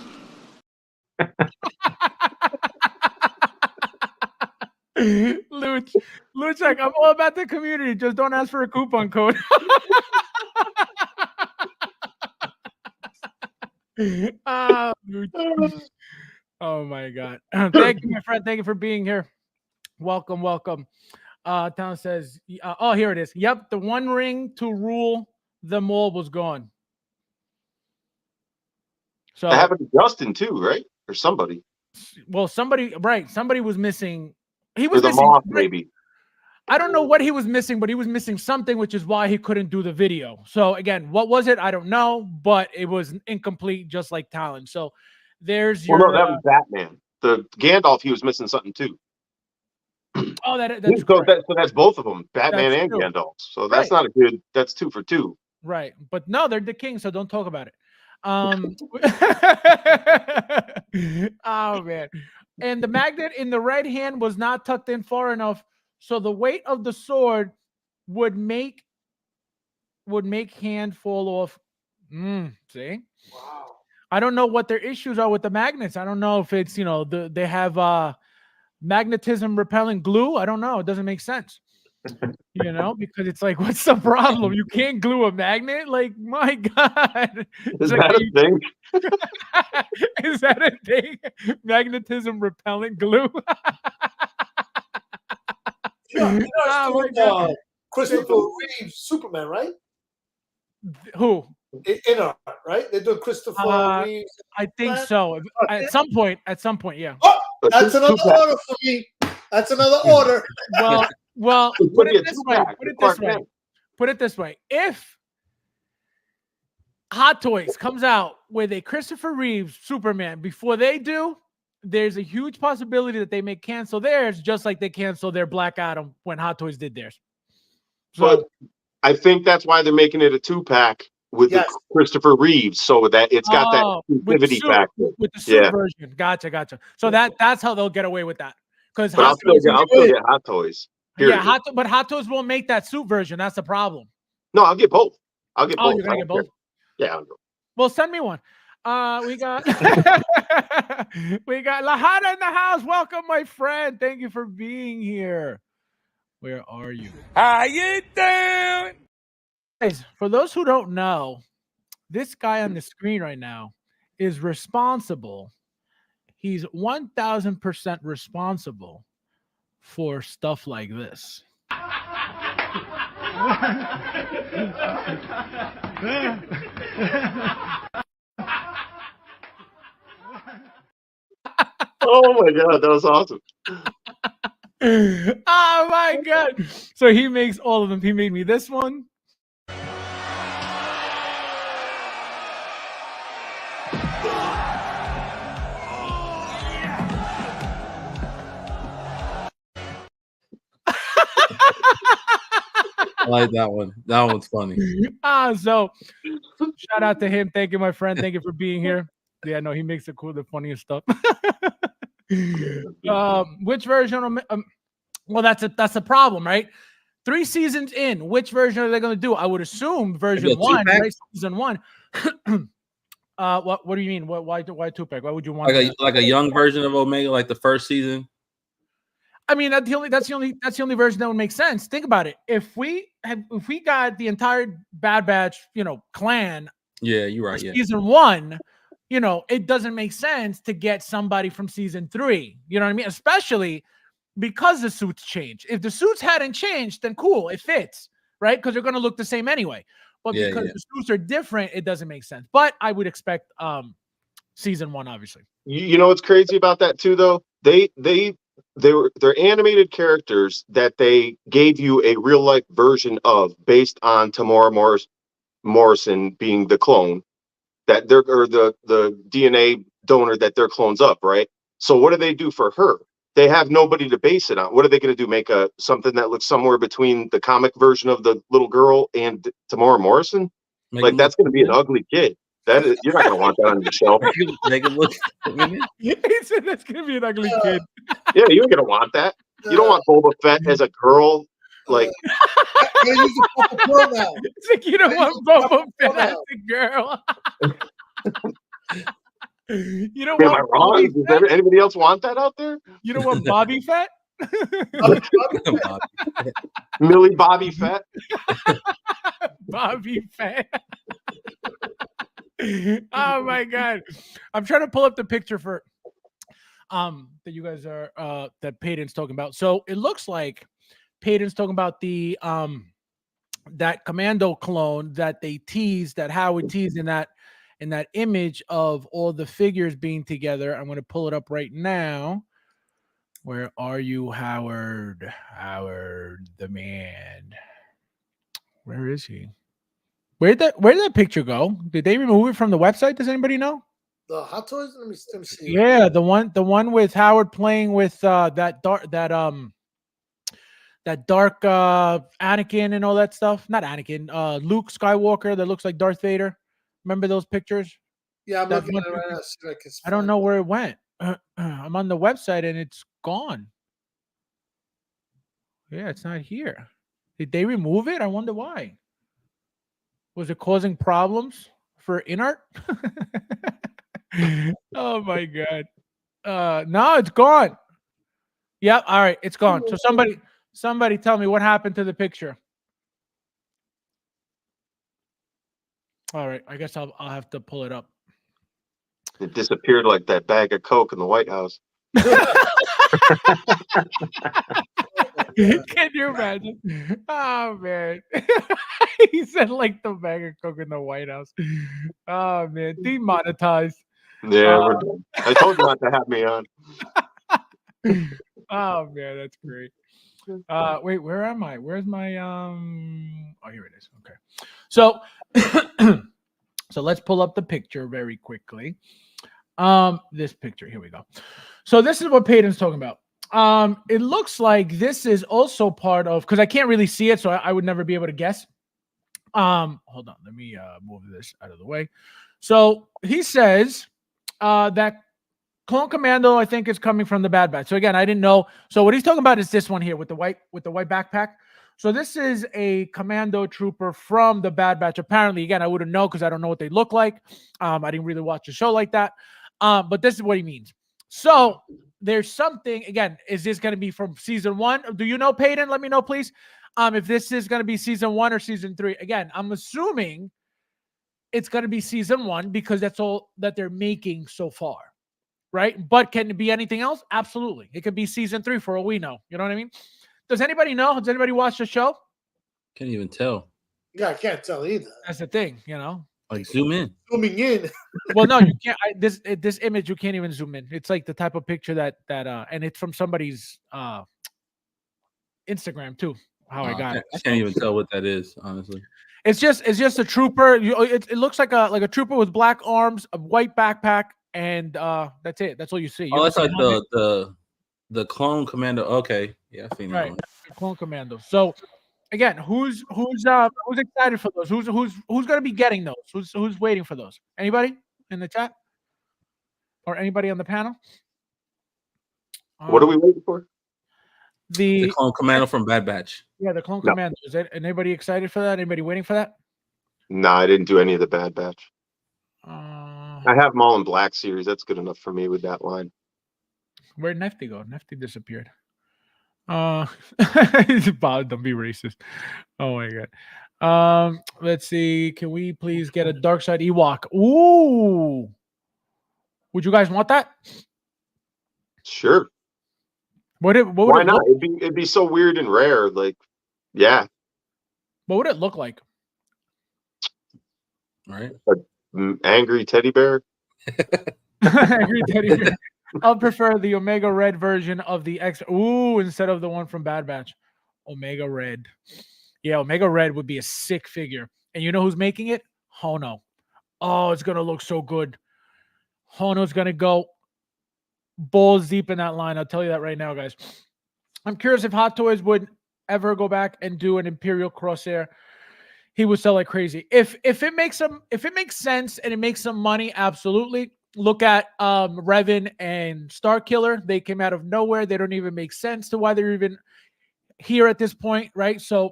Luch, like, I'm all about the community. Just don't ask for a coupon code. Oh my God. Thank you, my friend. Thank you for being here. Welcome. Town says, oh, here it is. Yep, the one ring to rule them all was gone. So that happened to Justin too, right? Or somebody. Well, somebody was missing. He was the missing, moth, maybe. I don't know what he was missing, but he was missing something, which is why he couldn't do the video. So again, what was it? I don't know, but it was incomplete, just like Talon. So there's your. Well, no, that was Batman. The Gandalf, he was missing something too. Oh, that's so that's both of them, Batman and true. Gandalf. So that's not a good. That's 2 for 2. Right, but no, they're the king, so don't talk about it. Oh man. and the magnet in the right hand was not tucked in far enough, so the weight of the sword would make hand fall off. See? Wow. I don't know what their issues are with the magnets. I don't know if it's, they have magnetism repellent glue. I don't know. It doesn't make sense. Because it's like, what's the problem? You can't glue a magnet? Like, my God. Is that a thing? Is that a thing? Magnetism repellent glue? Christopher Reeves Superman, right? Who? InArt, right? They do Christopher Reeves. I think so. At some point, yeah. Oh, that's another order for me. That's another order. Well, put it this way. If Hot Toys comes out with a Christopher Reeves Superman before they do, there's a huge possibility that they may cancel theirs, just like they canceled their Black Adam when Hot Toys did theirs. But I think that's why they're making it a 2-pack with the Christopher Reeves, so that it's got that exclusivity factor with the suit version. Gotcha. So that's how they'll get away with that. Because I'll still get Hot Toys. Period. Yeah, but Hot Toys won't make that suit version. That's the problem. No, I'll get both. You're gonna get both? Yeah, I'll go. Well, send me one. We got Lahana in the house. Welcome, my friend. Thank you for being here. Where are you? How you doing? Guys, for those who don't know, this guy on the screen right now is responsible. He's 1000% responsible for stuff like this. Oh my God, that was awesome. Oh my God. So he makes all of them. He made me this one. I like that one. That one's funny. So shout out to him. Thank you, my friend. Thank you for being here. Yeah, no, he makes it cool, the funniest stuff. Which version? Well, that's a problem, right? 3 seasons in, which version are they going to do? I would assume version 1, right? Season 1. What do you mean? Why 2-pack? Why would you want like a young version of Omega, like the first season? I mean, that's the only version that would make sense. Think about it. If we got the entire Bad Batch, clan, yeah, you're right. Season 1, it doesn't make sense to get somebody from season 3. You know what I mean? Especially because the suits change. If the suits hadn't changed, then cool, it fits, right? Because they're going to look the same anyway. But because the suits are different, it doesn't make sense. But I would expect season 1, obviously. You know what's crazy about that too, though? They're animated characters that they gave you a real life version of based on Tamora Morrison being the clone that they're, or the DNA donor that they're clones up, right? So what do they do for her? They have nobody to base it on. What are they going to do? Make something that looks somewhere between the comic version of the little girl and Tamora Morrison? That's going to be an ugly kid. You're not going to want that on your shelf. Make it look. He said that's going to be an ugly kid. Yeah, you're going to want that. You don't want Boba Fett as a girl. Like, it's like you don't want Boba Fett as a girl. You don't am I wrong? Does anybody else want that out there? You don't want Bobby Fett? Millie Bobby Fett? Bobby Fett. Oh my God. I'm trying to pull up the picture for that you guys are that Peyton's talking about. So it looks like Peyton's talking about the that commando clone that they teased, that Howard teased in that image of all the figures being together. I'm going to pull it up right now. Where are you, Howard? Howard the man. Where is he? Where did that picture go? Did they remove it from the website? Does anybody know? The Hot Toys? Let me see. Yeah, the one with Howard playing with that dark Anakin and all that stuff. Not Anakin, Luke Skywalker that looks like Darth Vader. Remember those pictures? Yeah, I'm looking at it right now. I don't know where it went. I'm on the website and it's gone. Yeah, it's not here. Did they remove it? I wonder why. Was it causing problems for InArt? Oh my god. No, it's gone. Yep. All right, it's gone. So somebody tell me what happened to the picture. All right, I guess I'll have to pull it up. It disappeared like that bag of Coke in the White House. Can you imagine? Oh man. He said like the bag of Coke in the White House. Oh man, demonetized. Yeah, we're done. I told you not to have me on. Oh man, that's great. Wait, where am I? Where's my oh, here it is. Okay. So so let's pull up the picture very quickly. This picture, here we go. So this is what Peyton's talking about. It looks like this is also part of, because I can't really see it, so I would never be able to guess. Hold on, let me move this out of the way. So he says that Clone Commando, I think, is coming from the Bad Batch. So again, I didn't know. So what he's talking about is this one here with the white backpack. So this is a commando trooper from the Bad Batch. Apparently, again, I wouldn't know because I don't know what they look like. I didn't really watch a show like that. But this is what he means. So there's something, again, is this going to be from season 1? Do you know, Peyton? Let me know, please. If this is going to be season 1 or season 3. Again, I'm assuming it's going to be season 1 because that's all that they're making so far. Right? But can it be anything else? Absolutely. It could be season 3 for all we know. You know what I mean? Does anybody know? Does anybody watch the show? Can't even tell. Yeah, I can't tell either. That's the thing, you know. Like zoom in. Zooming in. Well, no, you can't. This image you can't even zoom in. It's like the type of picture that and it's from somebody's Instagram too. How I got it. I can't even tell what that is, honestly. It's just a trooper. It looks like a trooper with black arms, a white backpack, and that's it. That's all you see. Oh, that's like the Clone Commando. Okay, yeah, I've seen that one. Clone Commando. So again, who's excited for those? Who's going to be getting those? Who's waiting for those? Anybody in the chat or anybody on the panel? What are we waiting for? The Clone Commando from Bad Batch. Yeah, the Clone Commando. Is anybody excited for that? Anybody waiting for that? No, I didn't do any of the Bad Batch. I have them all in Black Series. That's good enough for me with that line. Where'd Nefty go? Nefty disappeared. Bob, don't be racist. Oh my god. Let's see. Can we please get a Dark Side Ewok? Ooh. Would you guys want that? Sure. Why not? It'd be so weird and rare. Like, yeah. What would it look like? Right. Angry teddy bear. Angry teddy bear. I'll prefer the Omega Red version of the X. Ooh, instead of the one from Bad Batch. Omega Red. Yeah, Omega Red would be a sick figure. And you know who's making it? Hono. Oh, it's going to look so good. Hono's going to go balls deep in that line. I'll tell you that right now, guys. I'm curious if Hot Toys would ever go back and do an Imperial Crosshair. He would sell like crazy. If it makes sense and it makes some money, absolutely. Look at Revan and Starkiller. They came out of nowhere. They don't even make sense to why they're even here at this point, right? So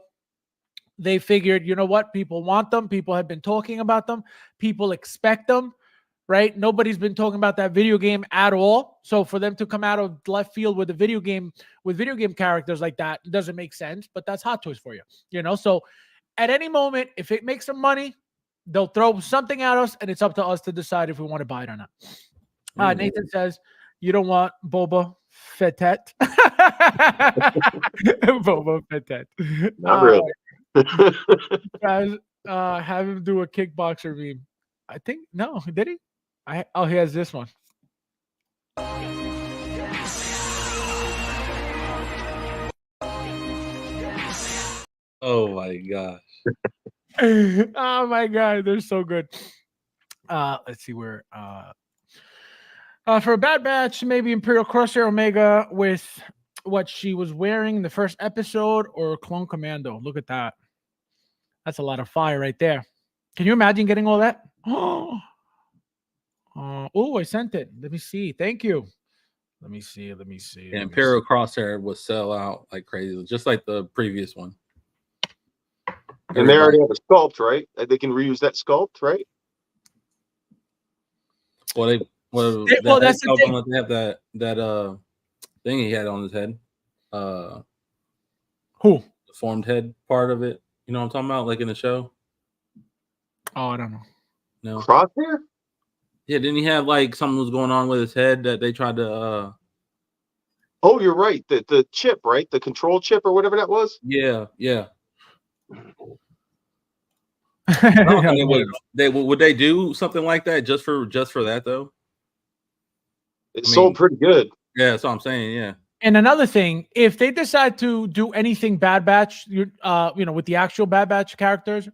they figured, you know what? People want them. People have been talking about them. People expect them, right? Nobody's been talking about that video game at all. So for them to come out of left field with a video game characters like that, it doesn't make sense. But that's Hot Toys for you, you know? So at any moment, if it makes some money, they'll throw something at us, and it's up to us to decide if we want to buy it or not. Nathan says, you don't want Boba Fett. Boba Fett. Not really. Guys, have him do a kickboxer meme. I think, no, did he? He has this one. Oh my gosh. Oh my god, they're so good. Let's see where for a Bad Batch, maybe Imperial Crosshair Omega with what she was wearing in the first episode, or Clone Commando. Look at that. That's a lot of fire right there. Can you imagine getting all that? Oh Oh, I sent it. Let me see. Thank you. Let me see. Yeah, Let me see. Imperial Crosshair will sell out like crazy, just like the previous one. And they already have a sculpt, right? They can reuse that sculpt, right? Well, that's the thing. They have that thing he had on his head. Who? The formed head part of it. You know what I'm talking about? Like in the show? Oh, I don't know. No. Crosshair? Yeah, didn't he have like something was going on with his head that they tried to Oh, you're right. The chip, right? The control chip or whatever that was. Yeah. I don't think would they do something like that just for that though? It sold pretty good. Yeah, that's what I'm saying. Yeah. And another thing, if they decide to do anything Bad Batch, with the actual Bad Batch characters,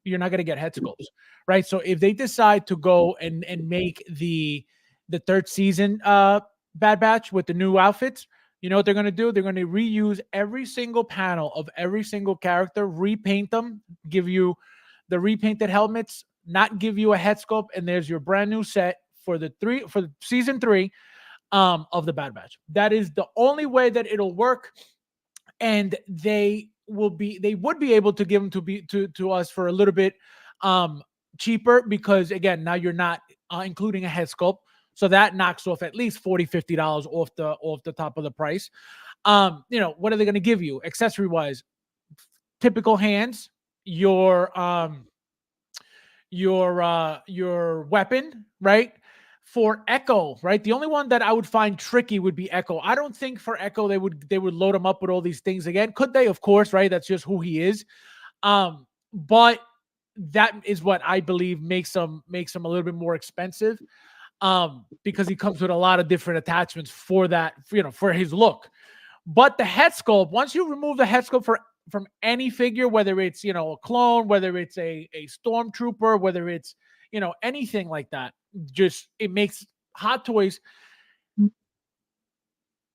you're not gonna get head sculpts, right? So if they decide to go and make the third season Bad Batch with the new outfits, you know what they're gonna do? They're gonna reuse every single panel of every single character, repaint them, give you the repainted helmets, not give you a head sculpt, and there's your brand new set for season 3 of the Bad Batch. That is the only way that it'll work, and they would be able to give them to us for a little bit cheaper, because again, now you're not including a head sculpt, so that knocks off at least $40-$50 off the top of the price. What are they going to give you accessory wise? Typical hands, your weapon, right? For Echo, right? The only one that I would find tricky would be Echo. I don't think for Echo they would load him up with all these things again. Could they? Of course, right? That's just who he is. But that is what I believe makes him a little bit more expensive. Because he comes with a lot of different attachments for that, for his look. But the head sculpt, once you remove the head sculpt from any figure, whether it's a clone, whether it's a stormtrooper, whether it's anything like that, just it makes Hot Toys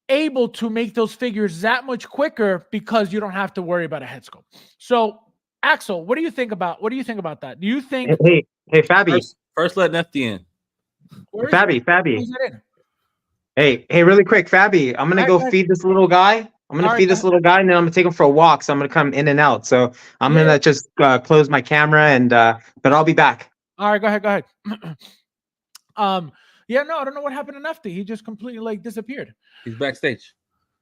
able to make those figures that much quicker because you don't have to worry about a head sculpt. So, Axel, what do you think about that? Do you think? Hey, Fabi. First let Nefty in. Fabi. Hey, really quick, Fabi. I'm gonna go feed this little guy. I'm gonna feed this little guy, and then I'm gonna take him for a walk. So I'm gonna come in and out. So I'm gonna just close my camera, and but I'll be back. All right, go ahead. Yeah, no, I don't know what happened to Nefty. He just completely disappeared. He's backstage.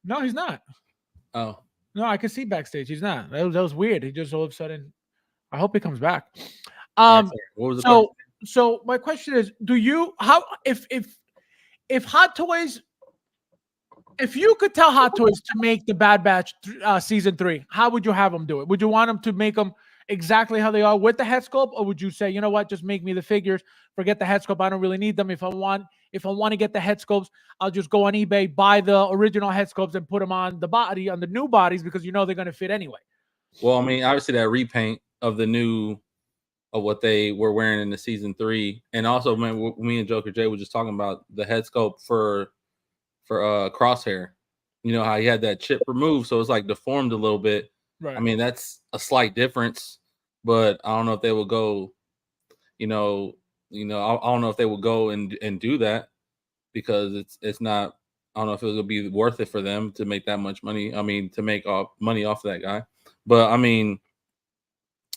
No, he's not. Oh. No, I can see backstage. He's not. That was weird. He just all of a sudden. I hope he comes back. What was the question? So my question is, if Hot Toys, if you could tell Hot Toys to make the Bad Batch season 3, how would you have them do it? Would you want them to make them exactly how they are with the head sculpt, or would you say, you know what, just make me the figures, forget the head sculpt, I don't really need them. If I want to get the head sculpts, I'll just go on eBay, buy the original head sculpts, and put them on the new bodies, because they're going to fit anyway. Well, I mean, obviously that repaint of the new of what they were wearing in the season 3, and also me and Joker J were just talking about the head sculpt for Crosshair. You know how he had that chip removed, so it's deformed a little bit. Right. I mean, that's a slight difference, but I don't know if they will go. I don't know if they will go and do that, because it's not. I don't know if it will be worth it for them to make that much money. I mean, to make money off of that guy. But I mean,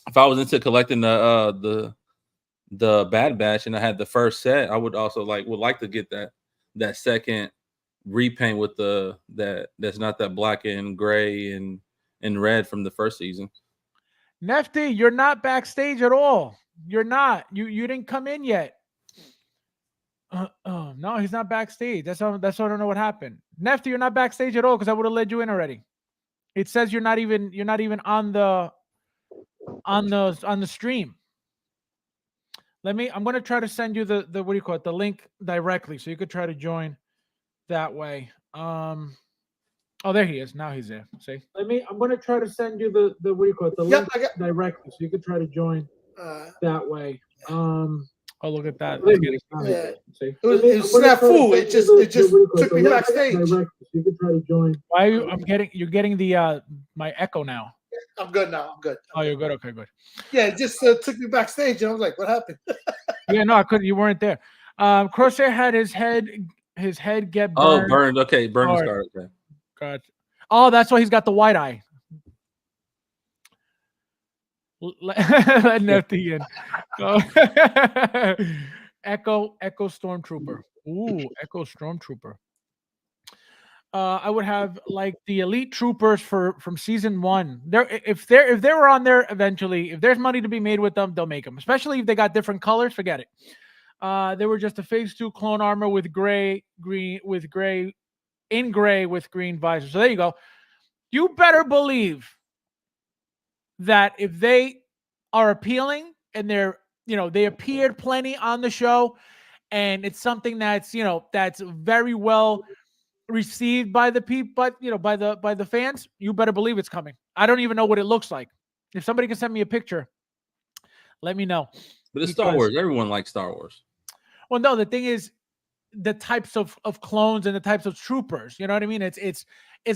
if I was into collecting the Bad Batch and I had the first set, I would also would like to get that second repaint with that's not that black and gray and red from the first season. Nefty, you're not backstage at all. You're not. You didn't come in yet. No, he's not backstage. That's all. I don't know what happened. Nefty, you're not backstage at all, because I would have let you in already. It says you're not even on the stream. I'm going to try to send you the what do you call it, the link directly, so you could try to join that way. Oh, there he is. Now he's there. See? I'm going to try to send you the what do you call it, the link directly, so you could try to join that way. Oh, look at that. Yeah. See? It was snafu. It just took me backstage. So you could try to join. Why are you? You're getting the my echo now. I'm good now. I'm good. Oh, you're good. Okay, good. Yeah, it just took me backstage, and I was like, "What happened?" Yeah, no, I couldn't. You weren't there. Crosshair had his head get Oh, burned. burned. Okay, burned and Or- scarred. Okay. Gotcha. Oh, that's why he's got the white eye. Let Nefty in. Oh. Echo Stormtrooper. Ooh, Echo Stormtrooper. I would have like the elite troopers from season 1. If they were on there eventually, if there's money to be made with them, they'll make them. Especially if they got different colors, forget it. They were just a phase 2 clone armor with gray with green visor. So there you go. You better believe that if they are appealing and they appeared plenty on the show, and it's something that's that's very well received by the people, but by the fans, you better believe it's coming. I don't even know what it looks like. If somebody can send me a picture, let me know. But it's Star Wars. Everyone likes Star Wars. Well, no, the thing is the types of clones and the types of troopers. You know what I mean? Is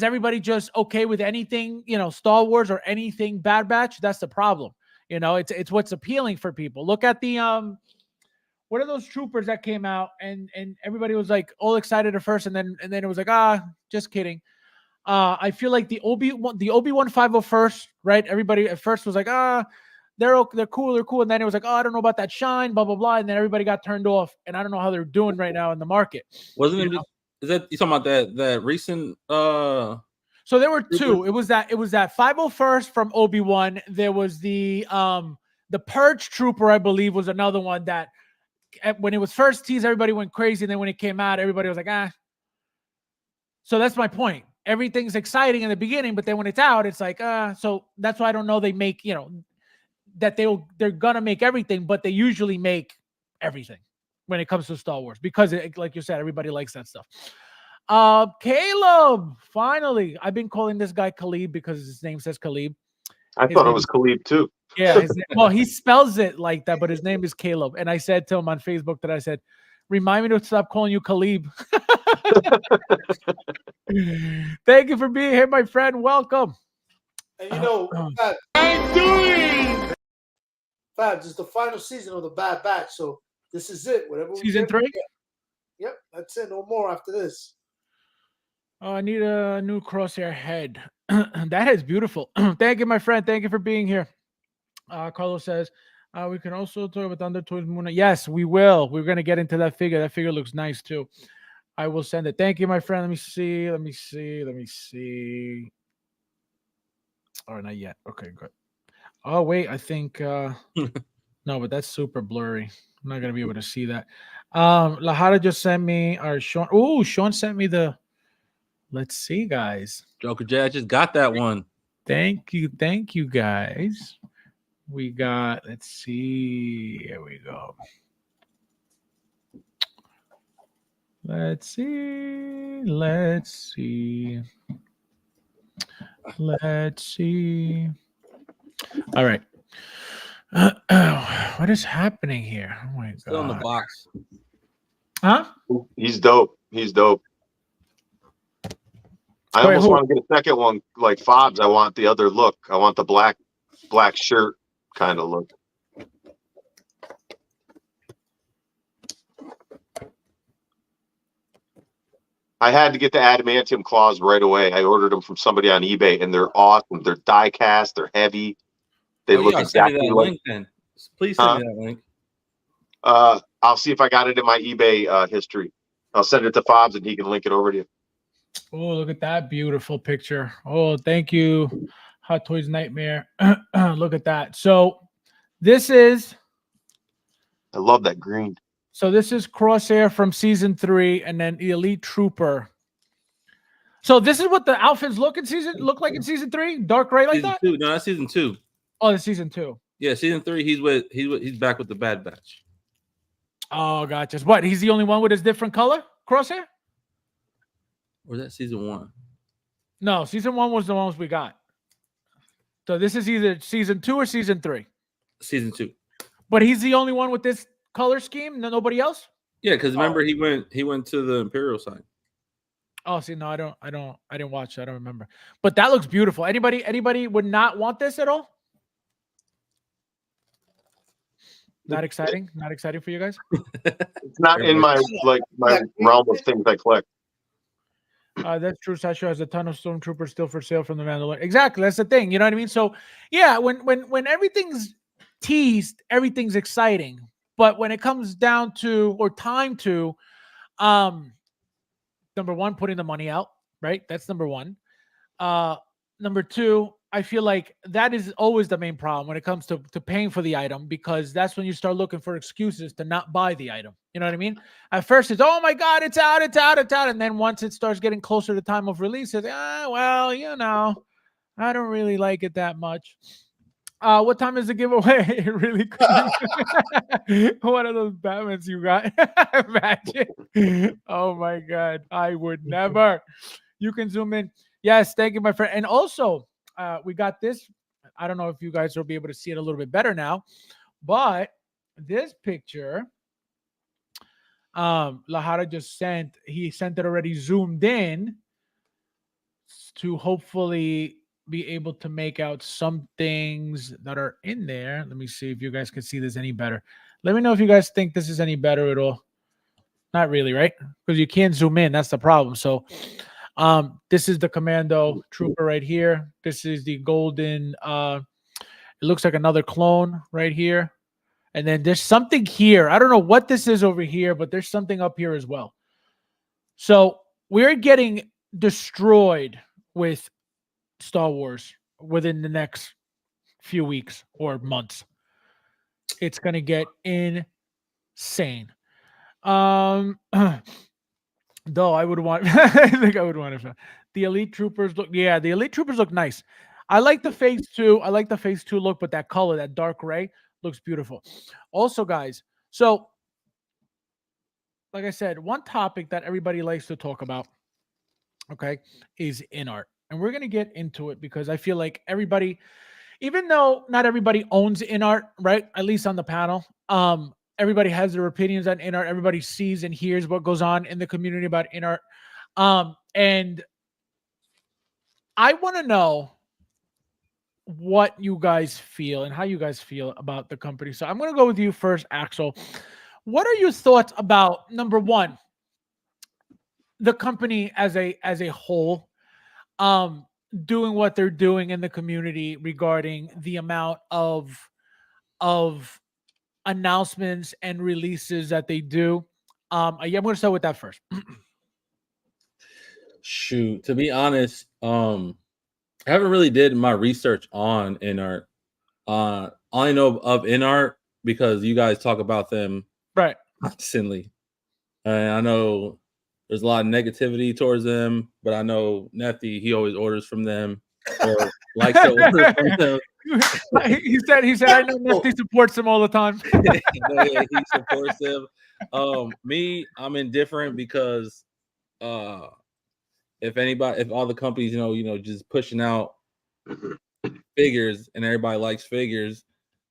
everybody just okay with anything, Star Wars or anything Bad Batch? That's the problem. It's what's appealing for people. Look at the what are those troopers that came out and everybody was like all excited at first, and then it was like, just kidding. I feel like the Obi-Wan 501st, right? Everybody at first was like, they're cool, and then it was like, I don't know about that shine, blah blah blah, and then everybody got turned off, and I don't know how they're doing right now in the market. Wasn't it? Is that you talking about that recent? So there were two. It was that 501st from Obi-Wan. There was the Purge Trooper, I believe, was another one that when it was first teased, everybody went crazy, and then when it came out, everybody was like, So that's my point. Everything's exciting in the beginning, but then when it's out, it's like, so that's why I don't know. They make, that they're gonna make everything, but they usually make everything when it comes to Star Wars because, like you said, everybody likes that stuff. Caleb, finally, I've been calling this guy Khalib because his name says Khalib. I thought it was Khalib too. Yeah, well, he spells it like that, but his name is Caleb. And I said to him on Facebook that I said, remind me to stop calling you Khalib. Thank you for being here, my friend. Welcome. And Fabs, I'm doing. Fabs is the final season of the Bad Batch, so this is it. Whatever season 3. Yep, that's it. No more after this. Oh, I need a new crosshair head. That is beautiful. Thank you, my friend. Thank you for being here. Carlos says, we can also talk about Thunder Toys Moon. Yes, we will. We're going to get into that figure. That figure looks nice, too. I will send it. Thank you, my friend. Let me see. Oh, not yet. Okay, good. Oh, wait. I think... no, but that's super blurry. I'm not going to be able to see that. Lahara just sent me our Sean. Oh, Sean sent me the... Let's see, guys. Joker J, I just got that one. Thank you, guys. We got, let's see. Here we go. Let's see. All right. What is happening here? Oh my God. Still in the box. Huh? He's dope. I almost want to get a second one like Fabs. I want the other look. I want the black shirt kind of look. I had to get the adamantium claws right away. I ordered them from somebody on eBay, and they're awesome. They're die cast. They're heavy. They look exactly send me that like. Link, then. Please send me that link. I'll see if I got it in my eBay history. I'll send it to Fabs, and he can link it over to you. Oh, look at that beautiful picture. Oh, thank you, Hot Toys Nightmare. Look at that. So this is... I love that green. So this is Crosshair from season 3, and then the Elite Trooper. So this is what the outfits look like in season 3? Dark gray like season that? 2. No, that's season 2. Oh, it's season 2. Yeah, season 3. He's back with the Bad Batch. Oh, gotcha. What? He's the only one with his different color Crosshair? Or is that season 1? No, season 1 was the ones we got. So this is either season 2 or season 3. Season 2. But he's the only one with this color scheme. Nobody else. Yeah, because remember he went to the Imperial side. Oh, see, no, I didn't watch. I don't remember. But that looks beautiful. Anybody would not want this at all? Not exciting? Not exciting for you guys? It's not in my my realm of things I collect. That's true. Sasha has a ton of stormtroopers still for sale from the Mandalorian. Exactly. That's the thing. You know what I mean? So yeah, when everything's teased, everything's exciting. But when it comes down to or time to number one, putting the money out, right? That's number one. Number two, I feel like that is always the main problem when it comes to paying for the item, because that's when you start looking for excuses to not buy the item. You know what I mean? At first, it's, oh my God, it's out, it's out, it's out. And then once it starts getting closer to time of release, it's, well, you know, I don't really like it that much. What time is the giveaway? Really quick. One of those Batmans you got. Imagine. Oh my God. I would never. You can zoom in. Yes, thank you, my friend. And also, we got this. I don't know if you guys will be able to see it a little bit better now, but this picture, Lahara just sent. He sent it already zoomed in to hopefully be able to make out some things that are in there. Let me see if you guys can see this any better. Let me know if you guys think this is any better at all. Not really, right? Because you can't zoom in. That's the problem. So this is the Commando Trooper right here. This is the golden, it looks like another clone right here. And then there's something here. I don't know what this is over here, but there's something up here as well. So we're getting destroyed with Star Wars within the next few weeks or months. It's going to get insane. Though I would want, I think I would want to. The Elite Troopers look, yeah, the Elite Troopers look nice. I like the Phase 2. I like the Phase 2 look, but that color, that dark gray, looks beautiful. Also, guys, so like I said, one topic that everybody likes to talk about, okay, is InArt. And we're going to get into it because I feel like everybody, even though not everybody owns InArt, right? At least on the panel, everybody has their opinions on InArt. Everybody sees and hears what goes on in the community about InArt. And I want to know what you guys feel and how you guys feel about the company. So I'm going to go with you first, Axel. What are your thoughts about, number one, the company as a whole, doing what they're doing in the community regarding the amount of announcements and releases that they do? I'm going to start with that first. Shoot, to be honest, I haven't really did my research on InArt. I only know of InArt because you guys talk about them right constantly. And I know there's a lot of negativity towards them, but I know Neffy, he always orders from them or likes to order from them. he said, I know Neffy supports them all the time. No, yeah, he supports them. Me, I'm indifferent because if all the companies, just pushing out figures and everybody likes figures,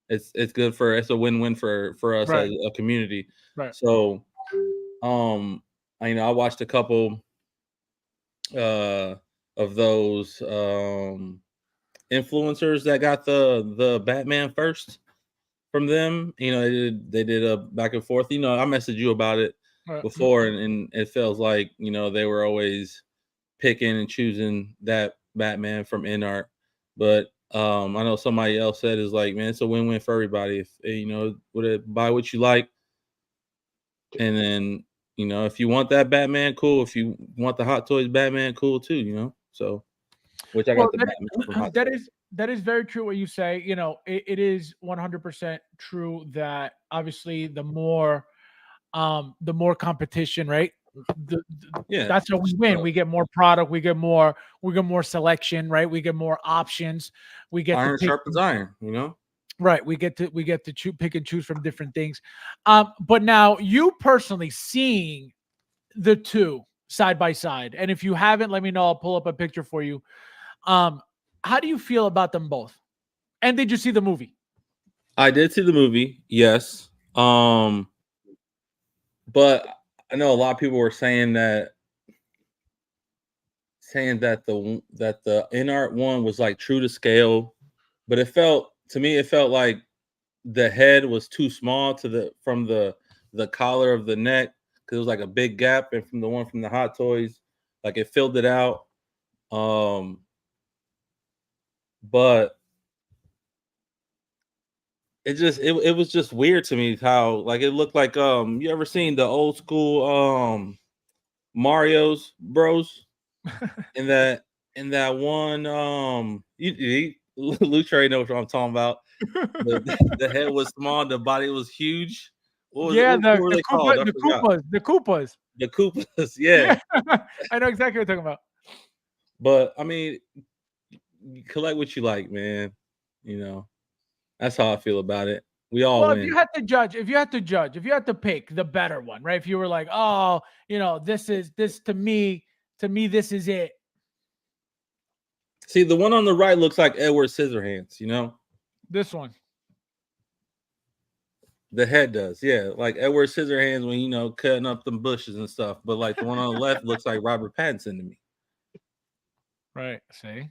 it's a win-win for us right. as a community. Right. So I watched a couple of those influencers that got the Batman first from them. They did a back and forth. I messaged you about it before, and it feels like they were always picking and choosing that Batman from InArt. But I know somebody else said is like, man, it's a win-win for everybody. If buy what you like, and then if you want that Batman, cool. If you want the Hot Toys Batman, cool too. So, which I got the Batman from Hot Toys. That is very true what you say. It is 100% true that obviously the more competition, right? That's how we win. We get more product, we get more selection, right? We get more options. We get iron sharpens iron, Right. We get to pick and choose from different things. But now you personally seeing the two side by side, and if you haven't, let me know. I'll pull up a picture for you. How do you feel about them both? And did you see the movie? I did see the movie, yes. But I know a lot of people were saying that the InArt one was like true to scale, but it felt like the head was too small from the collar of the neck because it was like a big gap, and from the one from the Hot Toys, like it filled it out. But it was just weird to me how like it looked like you ever seen the old school Mario's Bros in that one Luke already knows what I'm talking about. The head was small, the body was huge. What was Yeah, what were they called? I the forgot. Koopas. The Koopas, yeah. I know exactly what you're talking about. But I mean, you collect what you like, man. You know, that's how I feel about it. We all Well, win. if you had to pick the better one, right? If you were like, oh, this to me, this is it. See, the one on the right looks like Edward Scissorhands, This one. The head does, yeah, like Edward Scissorhands when cutting up them bushes and stuff. But like the one on the left looks like Robert Pattinson to me. Right. See.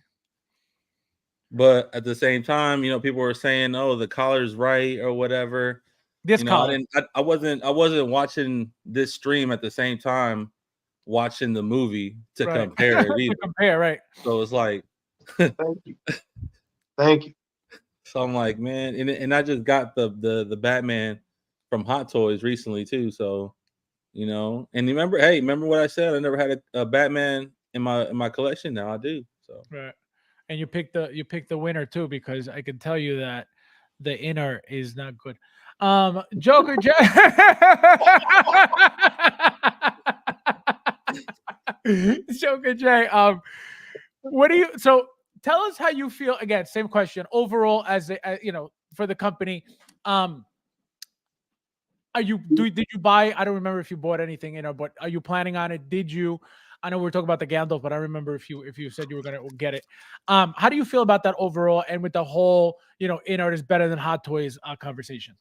But at the same time, people were saying, "Oh, the collar's right" or whatever. This collar. I wasn't watching this stream at the same time watching the movie to compare it either. To compare, right? So it's like, Thank you. So I'm like, man, and I just got the Batman from Hot Toys recently too. So, and remember what I said? I never had a Batman in my collection. Now I do. So right. And you picked the winner too, because I can tell you that the InArt is not good. Joker J. Joker J. What do you? So tell us how you feel. Again, same question. Overall, as for the company, did you buy? I don't remember if you bought anything but are you planning on it? Did you? I know we were talking about the Gandalf, but I remember if you said you were going to get it. How do you feel about that overall, and with the whole InArt is better than Hot Toys conversation?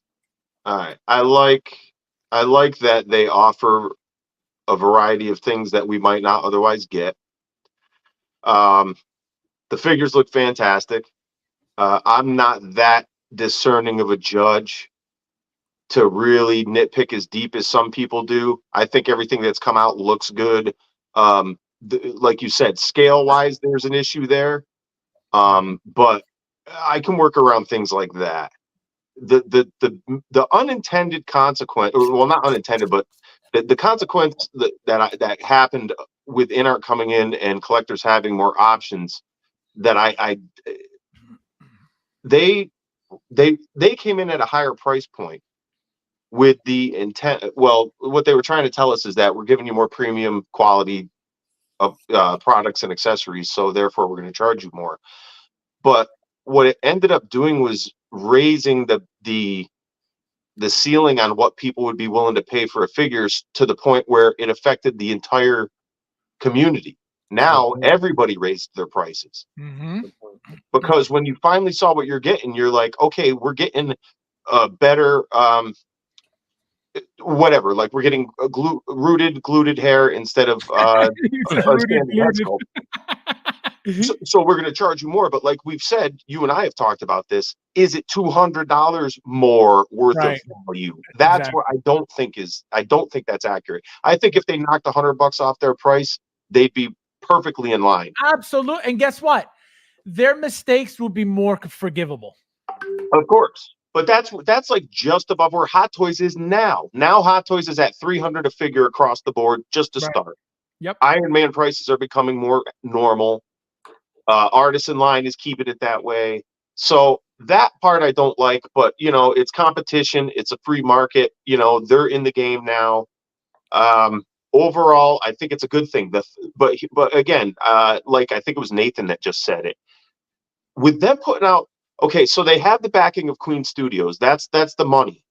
All right, I like that they offer a variety of things that we might not otherwise get. The figures look fantastic. I'm not that discerning of a judge to really nitpick as deep as some people do. I think everything that's come out looks good. Like you said, scale wise, there's an issue there. But I can work around things like that. The unintended consequence, well, not unintended, but the consequence that happened with InArt coming in and collectors having more options, that they came in at a higher price point with the intent. Well, what they were trying to tell us is that we're giving you more premium quality of products and accessories, so therefore we're going to charge you more. But what it ended up doing was raising the ceiling on what people would be willing to pay for figures to the point where it affected the entire community. Now everybody raised their prices. Mm-hmm. Because when you finally saw what you're getting, you're like, okay, we're getting a better whatever, like we're getting rooted hair instead of a standing head sculpt. So we're going to charge you more. But like we've said, you and I have talked about this. Is it $200 more worth of value? That's what I don't think that's accurate. I think if they knocked $100 off their price, they'd be perfectly in line. Absolutely. And guess what? Their mistakes would be more forgivable. Of course. But that's like just above where Hot Toys is now. Now Hot Toys is at $300 a figure across the board just to start. Yep. Iron Man prices are becoming more normal. Artisan line is keeping it that way. So that part I don't like, but it's competition. It's a free market. They're in the game now. Overall, I think it's a good thing. But again, like I think it was Nathan that just said it. With them putting out, okay, so they have the backing of Queen Studios. That's the money.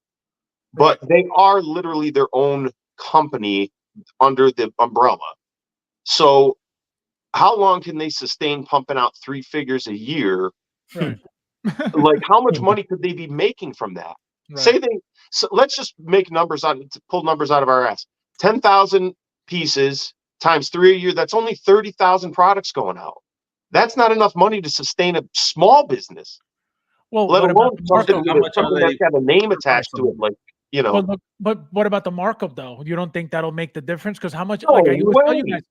But they are literally their own company under the umbrella. So how long can they sustain pumping out 3 figures a year? Right. Like, how much money could they be making from that? Right. So let's just pull numbers out of our ass. 10,000 pieces times 3 a year. That's only 30,000 products going out. That's not enough money to sustain a small business. Well, let what about alone the something, markup? How much are that's they? got a name attached to it, like, you know. But what about the markup though? You don't think that'll make the difference? Because how much? No Like I always tell you way. guys,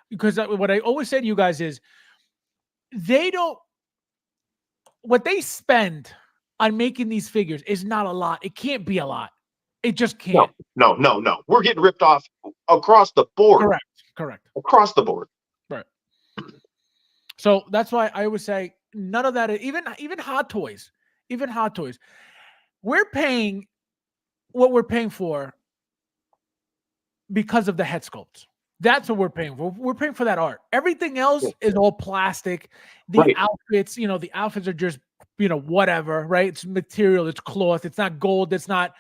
because what I always say to you guys is, they don't. What they spend on making these figures is not a lot. It can't be a lot. It just can't. No. We're getting ripped off across the board. Correct. Across the board. Right. So that's why I would say none of that. Even Hot Toys, we're paying what we're paying for because of the head sculpts. That's what we're paying for. We're paying for that art. Everything else is all plastic. The outfits, the outfits are just, whatever, right? It's material, it's cloth, it's not gold, it's not,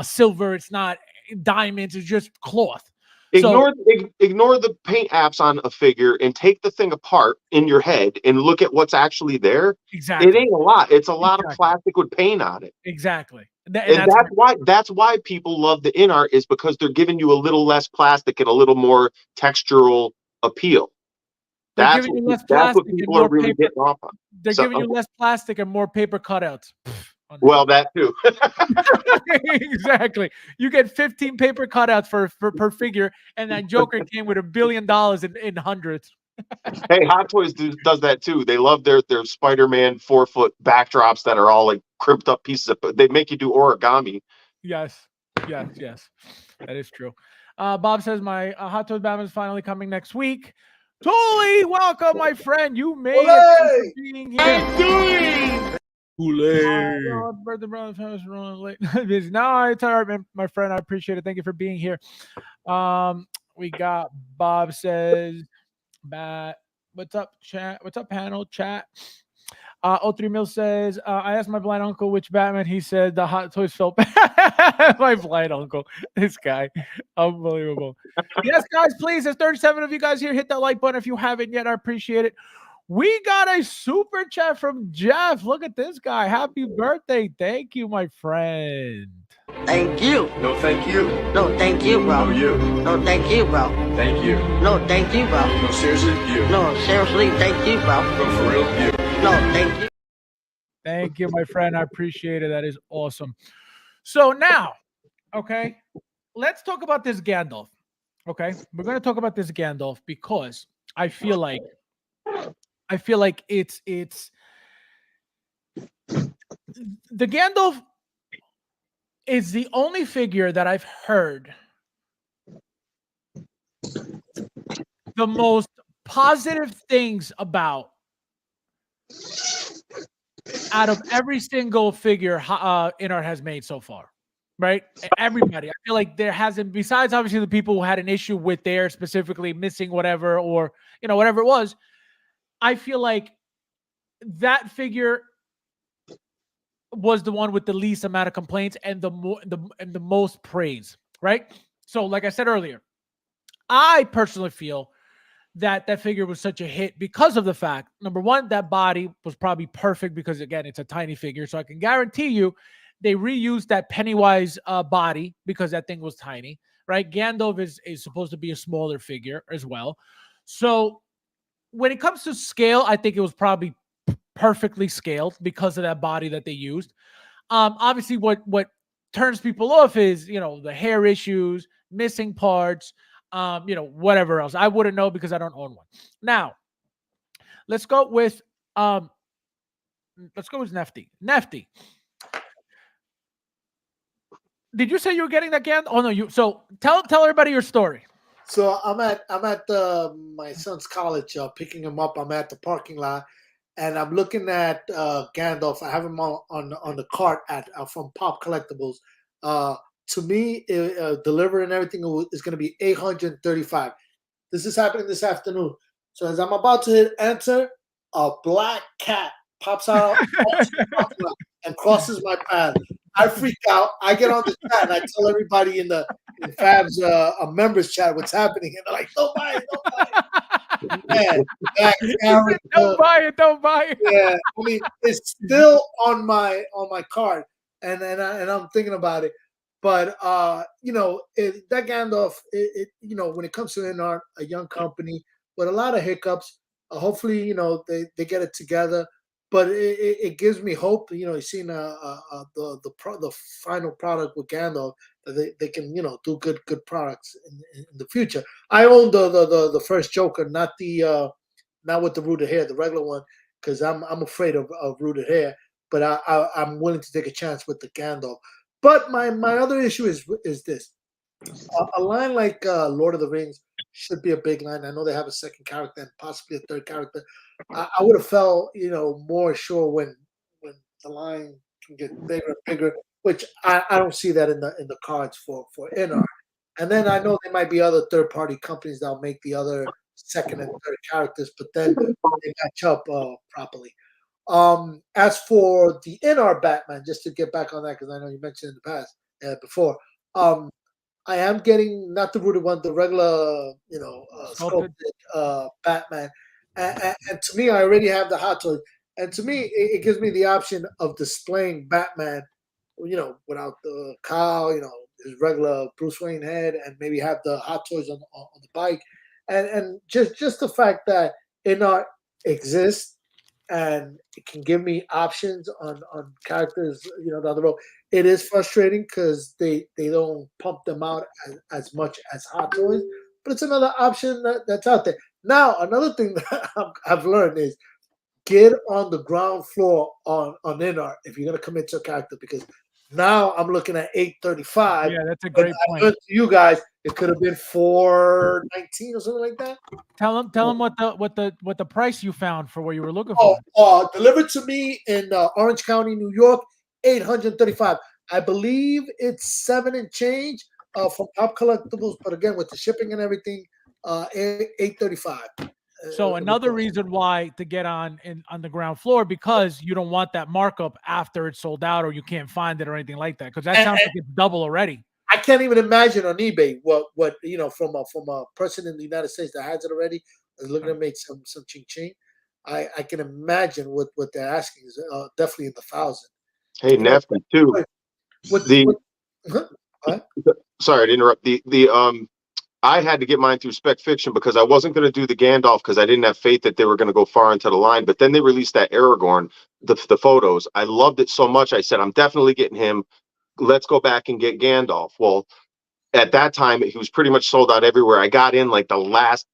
silver, it's not diamonds, it's just cloth. Ignore the paint apps on a figure and take the thing apart in your head and look at what's actually there. Exactly. It ain't a lot. It's a lot of plastic with paint on it. Exactly. And that's why people love the InArt, is because they're giving you a little less plastic and a little more textural appeal. That's what people are really getting off on. They're giving you less plastic and more paper cutouts. Well, that too. Exactly. You get 15 paper cutouts per figure, and that Joker came with $1 billion in hundreds. Hey, Hot Toys does that too. They love their Spider-Man 4-foot backdrops that are all like crimped up pieces of. They make you do origami. Yes. That is true. Bob says my Hot Toys Batman is finally coming next week. Tully, welcome, my friend. You made it. Being here. Birthday brother, famous rolling late. No, it's all right, man, my friend. I appreciate it. Thank you for being here. We got Bob says, what's up, chat? What's up, panel chat? O3 Mill says, I asked my blind uncle which Batman. He said the Hot Toys felt bad. My blind uncle, this guy, unbelievable. Yes, guys, please. There's 37 of you guys here. Hit that like button if you haven't yet. I appreciate it. We got a super chat from Jeff. Look at this guy. Happy birthday. Thank you, my friend. Thank you. No, thank you. No, thank you, bro. No, you. No, thank you, bro. Thank you. No, thank you, bro. No, seriously, you. No, seriously, thank you, bro. No, for real, you. No, thank you. Thank you, my friend. I appreciate it. That is awesome. So now, okay, let's talk about this Gandalf. Okay, we're going to talk about this Gandalf because I feel like it's the Gandalf is the only figure that I've heard the most positive things about out of every single figure InArt has made so far, right? Everybody. I feel like there hasn't, besides obviously the people who had an issue with their specifically missing whatever or whatever it was. I feel like that figure was the one with the least amount of complaints and the most praise, right? So, like I said earlier, I personally feel that figure was such a hit because of the fact, number one, that body was probably perfect because, again, it's a tiny figure. So I can guarantee you they reused that Pennywise body because that thing was tiny, right? Gandalf is supposed to be a smaller figure as well. So when it comes to scale, I think it was probably perfectly scaled because of that body that they used. Obviously, what turns people off is, the hair issues, missing parts, whatever else. I wouldn't know because I don't own one. Now, let's go with Nefty. Nefty, did you say you were getting that again? Oh no, you. So tell everybody your story. So I'm at my son's college, picking him up. I'm at the parking lot, and I'm looking at Gandalf. I have him on the cart from Pop Collectibles. To me, delivering everything is going to be $835. This is happening this afternoon. So as I'm about to hit enter, a black cat pops out and crosses my path. I freak out. I get on the chat and I tell everybody in Fab's members chat what's happening, and they're like, "Don't buy it, Man, don't buy it. Yeah, I mean, it's still on my card, and I'm thinking about it. But that Gandalf, when it comes to InArt, a young company with a lot of hiccups, hopefully, they get it together. but it gives me hope. You know, you've seen the final product with Gandalf that they can do good products in the future. I own the first Joker, not with the rooted hair, the regular one, because I'm afraid of rooted hair. But I'm willing to take a chance with the Gandalf. But my other issue is this: a line like Lord of the Rings should be a big line. I know they have a second character and possibly a third character. I would have felt more sure when the line can get bigger and bigger, which I don't see that in the cards for InArt. And then I know there might be other third party companies that'll make the other second and third characters, but then they match up properly. As for the InArt Batman, just to get back on that, because I know you mentioned in the past before, I am getting not the rooted one, the regular, sculpted Batman. And to me, I already have the Hot Toys. And to me, it gives me the option of displaying Batman, without the cowl, his regular Bruce Wayne head, and maybe have the Hot Toys on the bike. And just the fact that InArt exists and it can give me options on characters, down the road. It is frustrating because they don't pump them out as much as Hot Toys, but it's another option that's out there. Now, another thing that I've learned is get on the ground floor on InArt if you're going to commit to a character, because now I'm looking at 835. Yeah, that's a great point. To you guys, it could have been 419 or something like that. Tell them what the price you found for what you were looking for. Delivered to me in Orange County, New York, $835. I believe it's 7 and change from Pop Collectibles, but again with the shipping and everything, $835. So another reason why to get on the ground floor, because you don't want that markup after it's sold out or you can't find it or anything like that, because that sounds like it's double already. I can't even imagine on eBay what from a person in the United States that has it already is looking to make some ching ching. I can imagine what they're asking is definitely in the thousand. Hey, Nefty too. Sorry to interrupt. I had to get mine through Spec Fiction because I wasn't going to do the Gandalf because I didn't have faith that they were going to go far into the line. But then they released that Aragorn, the photos. I loved it so much. I said, I'm definitely getting him. Let's go back and get Gandalf. Well, at that time, he was pretty much sold out everywhere. I got in like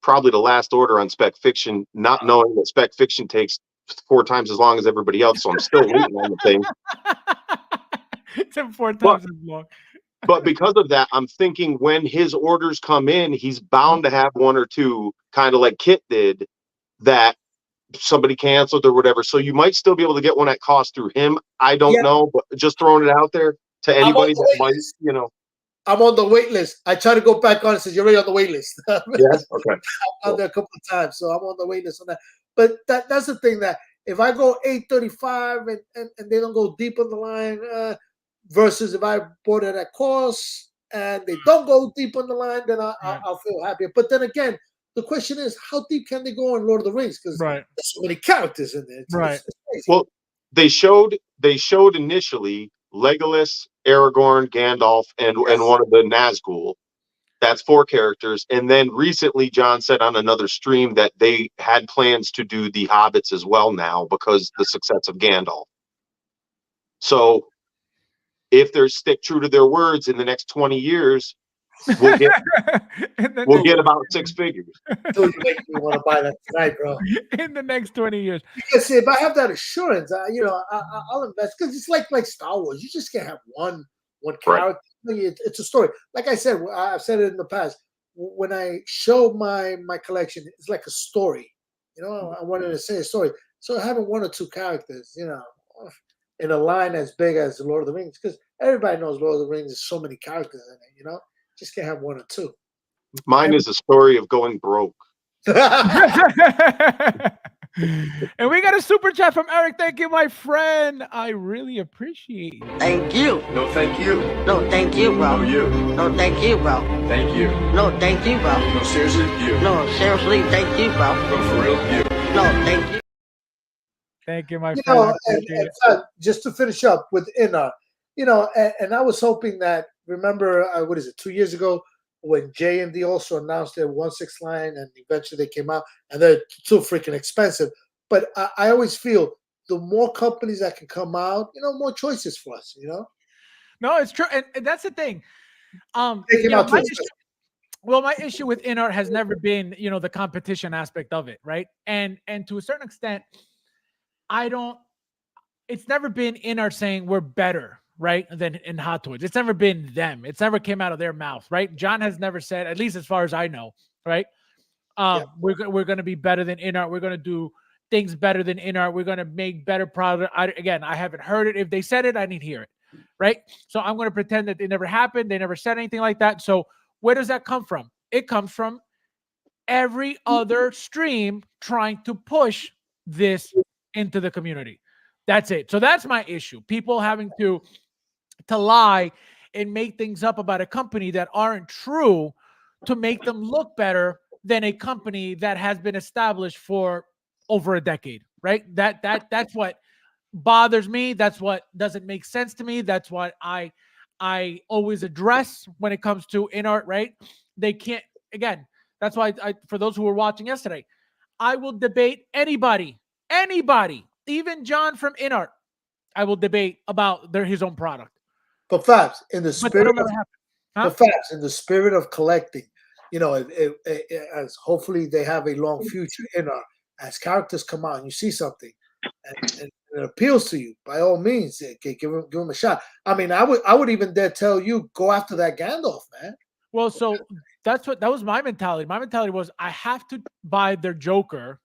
probably the last order on Spec Fiction, not knowing that Spec Fiction takes 4 times as long as everybody else. So I'm still waiting on the thing. It's 4 times as long. But because of that, I'm thinking when his orders come in, he's bound to have 1 or 2, kind of like Kit did, that somebody canceled or whatever. So you might still be able to get one at cost through him. I don't know, but just throwing it out there to anybody that might, I'm on the wait list. I try to go back on it. Says you're already on the wait list. Yes, okay. I'm on there a couple of times, so I'm on the wait list on that. But that's the thing, that if I go 835 and they don't go deep on the line, versus if I bought it at cost and they don't go deep on the line, then I'll feel happier. But then again, the question is, how deep can they go on Lord of the Rings? Because there's so many characters in there. It's crazy. Well, they showed initially Legolas, Aragorn, Gandalf, and one of the Nazgul. That's 4 characters. And then recently, John said on another stream that they had plans to do the Hobbits as well now because the success of Gandalf. So if they stick true to their words in the next 20 years, we'll get about 6 figures. Dude, you make me want to buy that tonight, bro. In the next 20 years. Because see, if I have that assurance, I'll invest. Because it's like Star Wars. You just can't have one character. Right. It's a story. Like I said, I've said it in the past. When I show my collection, it's like a story. I wanted to say a story. So having 1 or 2 characters, in a line as big as the Lord of the Rings, because everybody knows Lord of the Rings, there's so many characters in it, just can't have 1 or 2. Mine is a story of going broke. And we got a super chat from Eric. Thank you, my friend. I really appreciate you. Thank you. No, thank you. No, thank you, bro. No, you. No, thank you, bro. Thank you. No, thank you, bro. No, seriously, you. No, seriously, thank you, bro. No, for real, you. No, thank you. Thank you, my friend. And just to finish up with InArt, and I was hoping that, remember, 2 years ago, when J&D also announced their 1/6 line, and eventually they came out, and they're too freaking expensive. But I always feel the more companies that can come out, more choices for us. No, it's true, and that's the thing. Taking out my to issue, well, my issue with InArt has never been, the competition aspect of it, right? And to a certain extent, it's never been InArt saying we're better, right, than in Hot Toys. It's never been them. It's never came out of their mouth, right? John has never said, at least as far as I know, right? We're going to be better than InArt. We're going to do things better than InArt. We're going to make better product. I haven't heard it. If they said it, I need to hear it, right? So I'm going to pretend that it never happened. They never said anything like that. So where does that come from? It comes from every other stream trying to push this into the community. That's it. So that's my issue. People having to lie and make things up about a company that aren't true to make them look better than a company that has been established for over a decade, right? That's what bothers me. That's what doesn't make sense to me. That's what I always address when it comes to InArt, right? They can't, again, that's why for those who were watching yesterday, I will debate anybody, even John from InArt. I will debate about his own product. But Fabs, in the spirit in the spirit of collecting, as hopefully they have a long future InArt, as characters come out and you see something and it appeals to you, by all means, give him a shot. I mean, I would even dare tell you, go after that Gandalf, man. Well, so that was my mentality. My mentality was I have to buy their Joker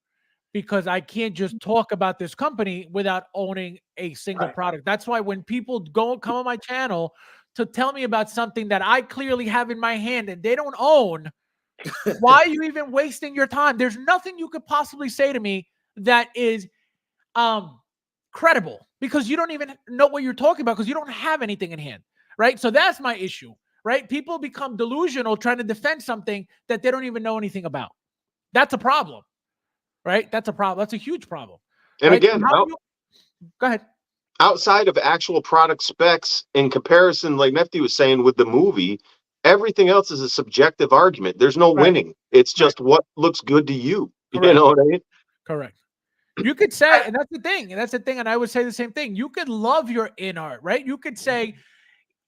because I can't just talk about this company without owning a single product. That's why when people come on my channel to tell me about something that I clearly have in my hand and they don't own, why are you even wasting your time? There's nothing you could possibly say to me that is credible because you don't even know what you're talking about because you don't have anything in hand, right? So that's my issue, right? People become delusional trying to defend something that they don't even know anything about. That's a problem. Right? That's a problem. That's a huge problem. And right? again, go ahead. Outside of actual product specs, in comparison, like Nefty was saying with the movie, everything else is a subjective argument. There's no winning. It's just what looks good to you. Correct. You know what I mean? Correct. You could say, and that's the thing, and I would say the same thing. You could love your InArt, right? You could say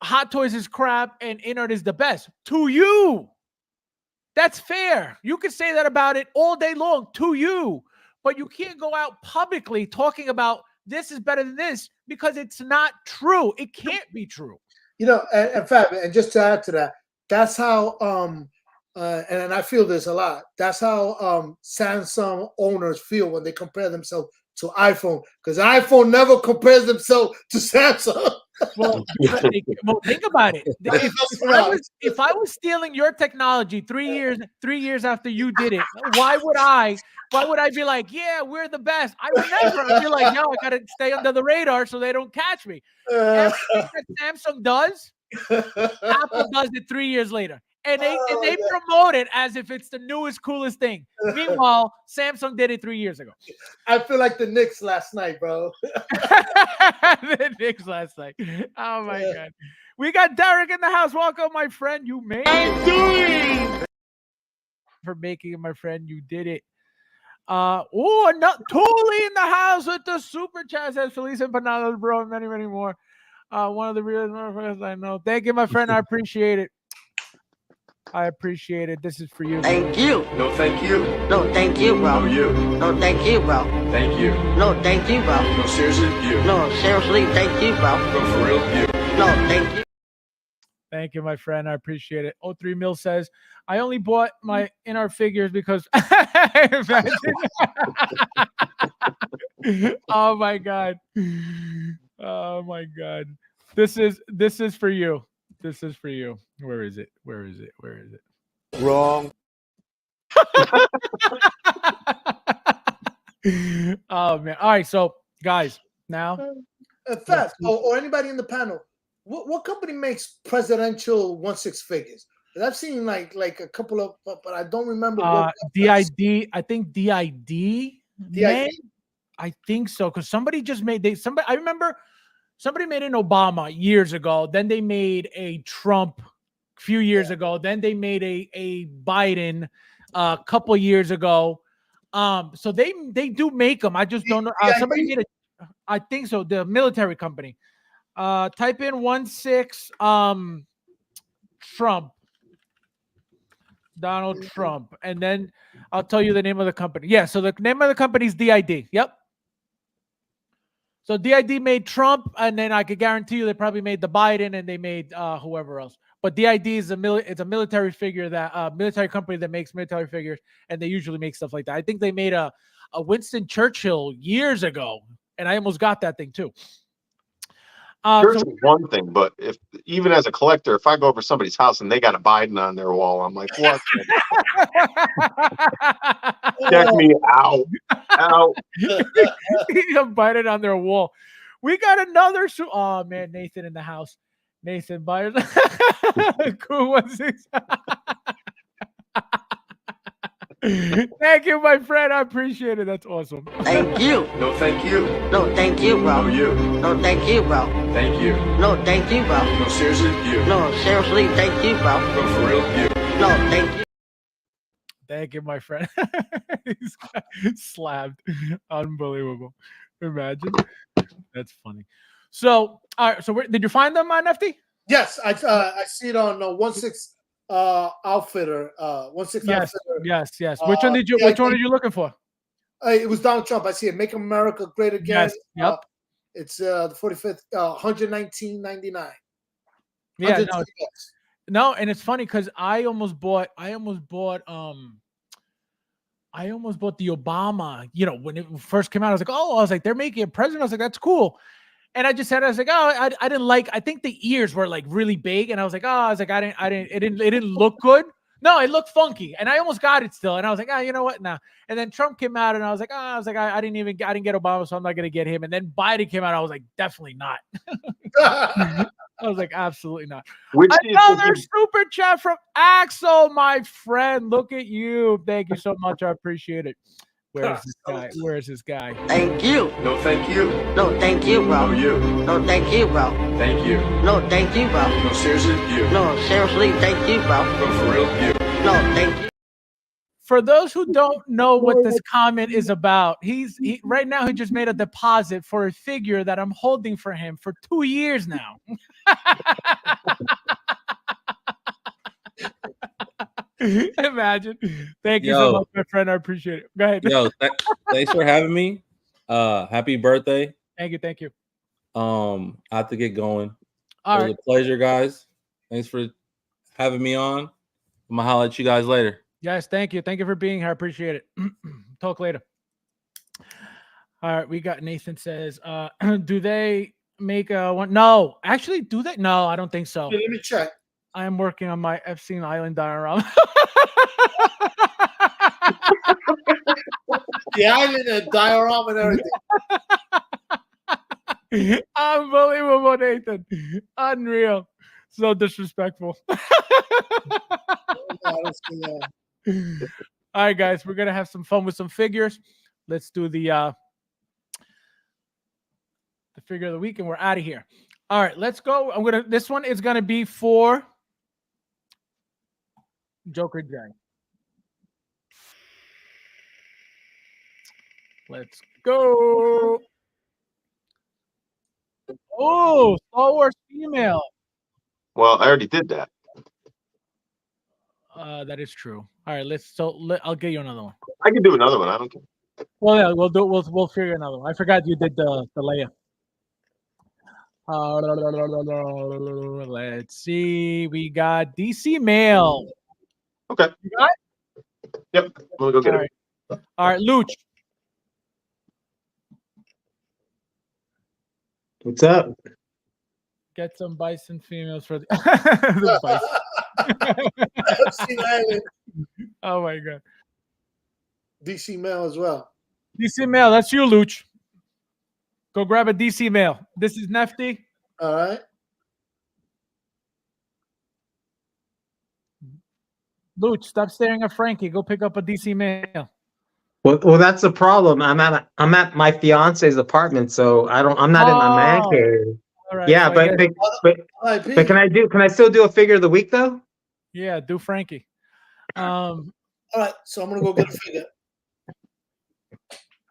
Hot Toys is crap and InArt is the best to you. That's fair. You could say that about it all day long to you, but you can't go out publicly talking about this is better than this because it's not true. It can't be true. And Fab, and just to add to that, that's how and I feel this a lot. That's how Samsung owners feel when they compare themselves to iPhone, because iPhone never compares themselves to Samsung. Well, think about it. If I was stealing your technology 3 years after you did it, why would I be like, yeah, we're the best? I would never. I'd be like, no, I gotta stay under the radar so they don't catch me. Everything that Samsung does, Apple does it 3 years later. And they promote it as if it's the newest, coolest thing. Meanwhile, Samsung did it 3 years ago. I feel like the Knicks last night, bro. The Knicks last night. Oh, my God. We got Derek in the house. Welcome, my friend. You made it. For making it, my friend. You did it. Totally in the house with the super chat. Says Feliz Empanadas, bro, and many, many more. One of the realest motherfuckers I know. Thank you, my friend. I appreciate it. I appreciate it. This is for you. Thank you. No, thank you. No, thank you, bro. No, you. No, thank you, bro. Thank you. No, thank you, bro. No, seriously, you. No, seriously, thank you, bro. No, for real, you. No, thank you. Thank you, my friend. I appreciate it. 03 Mil says, I only bought my InArt figures because oh my God. Oh my God. This is for you. This is for you. Where is it? Where is it? Where is it? Wrong. Oh man. All right. So guys, now Fast, or anybody in the panel, what company makes presidential 1/6 figures? I've seen like a couple of, but I don't remember. DID. I think DID. DID. I think so because somebody just made I remember somebody made an Obama years ago. Then they made a Trump a few years ago. Then they made a Biden a couple years ago. So they do make them. I just don't know. Somebody made I think so. The military company. Type in 16 Trump. Donald Trump. And then I'll tell you the name of the company. Yeah, so the name of the company is DID. Yep. So DID made Trump, and then I could guarantee you they probably made the Biden, and they made whoever else. But DID is it's a military figure that military company that makes military figures, and they usually make stuff like that. I think they made a Winston Churchill years ago, and I almost got that thing too. Church is one thing, but if even as a collector, if I go over somebody's house and they got a Biden on their wall, I'm like, what? Check me out. Out. Biden on their wall. We got another. Oh man, Nathan in the house. Nathan Biden. Cool 16. Thank you, my friend. I appreciate it. That's awesome. Thank you. No, thank you. No, thank you, bro. No, you. No, thank you, bro. Thank you. No, thank you, bro. No, seriously, you. No, seriously, thank you, bro. No, for real, you. No, thank you. Thank you, my friend. He's slapped. Unbelievable. Imagine. That's funny. So, all right. So, did you find them on FT? Yes, I see it on 16 Outfitter. 16 Yes, Outfitter. yes. Which one did you? Yeah, Which one are you looking for? It was Donald Trump. I see it. Make America Great Again. Yes. Yep. It's the 45th, 119.99. Yeah. No, and it's funny because I almost bought the Obama. You know, when it first came out, I was like, they're making a president. I was like, that's cool. And I just said, I was like, oh, I didn't like. I think the ears were like really big, and I was like, oh, it didn't look good. No, it looked funky, and I almost got it still. And I was like, you know what? Nah. And then Trump came out, and I was like, I didn't get Obama, so I'm not gonna get him. And then Biden came out, I was like, definitely not. I was like, absolutely not. Another super chat from Axel, my friend. Look at you. Thank you so much. I appreciate it. Where's this guy? Where's this guy? Thank you. No, thank you. No, thank you, bro. No, you. No, thank you, bro. Thank you. No, thank you, bro. No, seriously, you. No, seriously, thank you, bro. No, for real, you. No, thank you. For those who don't know what this comment is about, he right now he just made a deposit for a figure that I'm holding for him for 2 years now. Imagine. Thank you so much, my friend. I appreciate it. Go ahead. Yo, thanks for having me. Happy birthday. Thank you. I have to get going. All it right. was a pleasure, guys. Thanks for having me on. I'm gonna holler at you guys later. Yes, thank you. Thank you for being here. I appreciate it. Talk later. All right, we got Nathan says, do they make one? No, actually, do they? No, I don't think so. Let me check. I am working on my Epstein Island diorama. The island and diorama and everything. Unbelievable, Nathan. Unreal. So disrespectful. All right, guys, we're gonna have some fun with some figures. Let's do the figure of the week, and we're out of here. All right, let's go. This one is gonna be for Joker J. Let's go. Oh, Star Wars female. Well, I already did that. That is true. All right, I'll get you another one. I can do another one. I don't care. Well, yeah, we'll figure another one. I forgot you did the Leia. Let's see. We got DC Mail. Okay. You got it? Yep. I'm gonna go get it. All right, Luch. What's up? Get some bison females for the bison. Oh my god. DC Mail as well. DC Mail, that's you, Luch. Go grab a DC Mail. This is Nefty. All right. Luch, stop staring at Frankie. Go pick up a DC Mail. Well, that's the problem. I'm at my fiance's apartment, so I'm not in my man cave. Right, yeah, so but can I still do a figure of the week though? Yeah, do Frankie. All right, so I'm gonna go get a figure.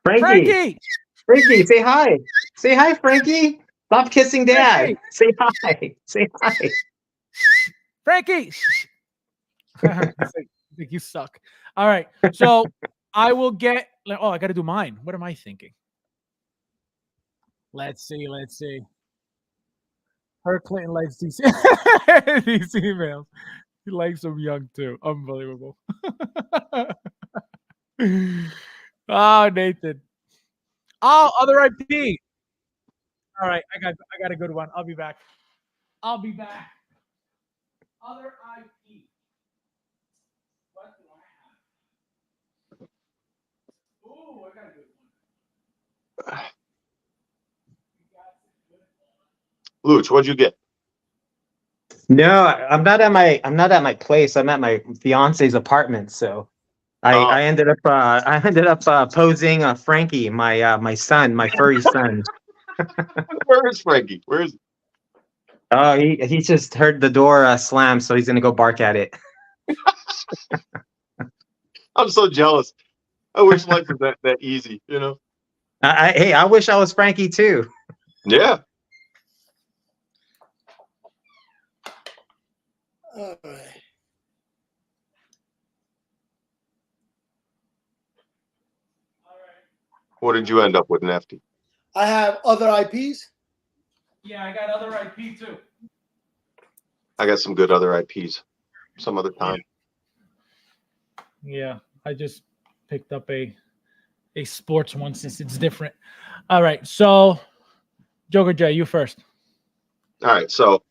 Frankie. Frankie, say hi. Say hi, Frankie. Stop kissing Dad. Say hi. Say hi. Frankie. I think you suck. All right. So I will get. Oh, I got to do mine. What am I thinking? Let's see. Her Clinton likes DC. These emails. He likes them young too. Unbelievable. Oh, Nathan. Oh, other IP. All right, I got a good one. I'll be back. Other IP. What do I have? Ooh, I got a good one. Luch, what'd you get? No, I'm not at my place. I'm at my fiance's apartment. So I ended up posing Frankie, my son, my furry son. Where is Frankie? Where is? Oh, he just heard the door slam, so he's gonna go bark at it. I'm so jealous. I wish life was that easy, you know? Hey, I wish I was Frankie too. Yeah. All right. What did you end up with, Nefty? I have other IPs. Yeah, I got other IP too. I got some good other IPs. Some other time. Yeah, I just picked up a sports one since it's different. All right, so Joker J, you first. All right, so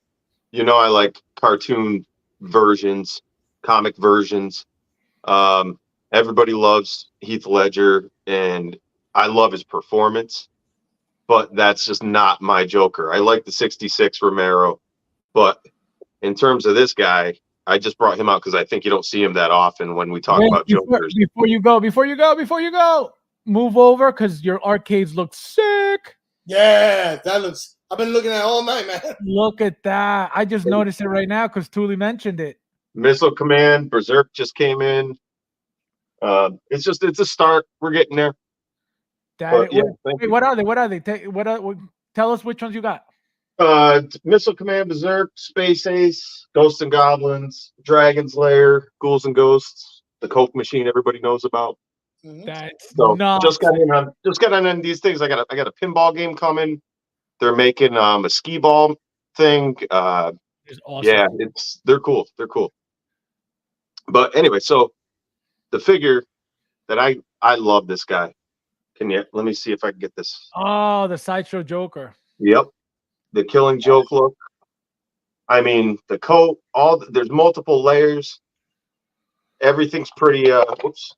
I like cartoon versions, comic versions. Everybody loves Heath Ledger, and I love his performance, but that's just not my Joker. I like the 66 Romero, but in terms of this guy, I just brought him out because I think you don't see him that often when we talk about Jokers. Before you go, move over because your arcades look sick. Yeah, that looks. I've been looking at it all night, man. Look at that. I just noticed it right now because Thule mentioned it. Missile Command, Berserk just came in. It's a start. We're getting there. What are they? Tell us which ones you got. Missile Command, Berserk, Space Ace, Ghosts and Goblins, Dragon's Lair, Ghouls and Ghosts, the Coke Machine everybody knows about. That's So nuts. just got in these things. I got a pinball game coming. They're making a skee ball thing. It's awesome. Yeah, they're cool. They're cool. But anyway, so the figure that I love this guy. Let me see if I can get this. Oh, the Sideshow Joker. Yep. The Killing Joke look. I mean, the coat, there's multiple layers. Everything's pretty whoops.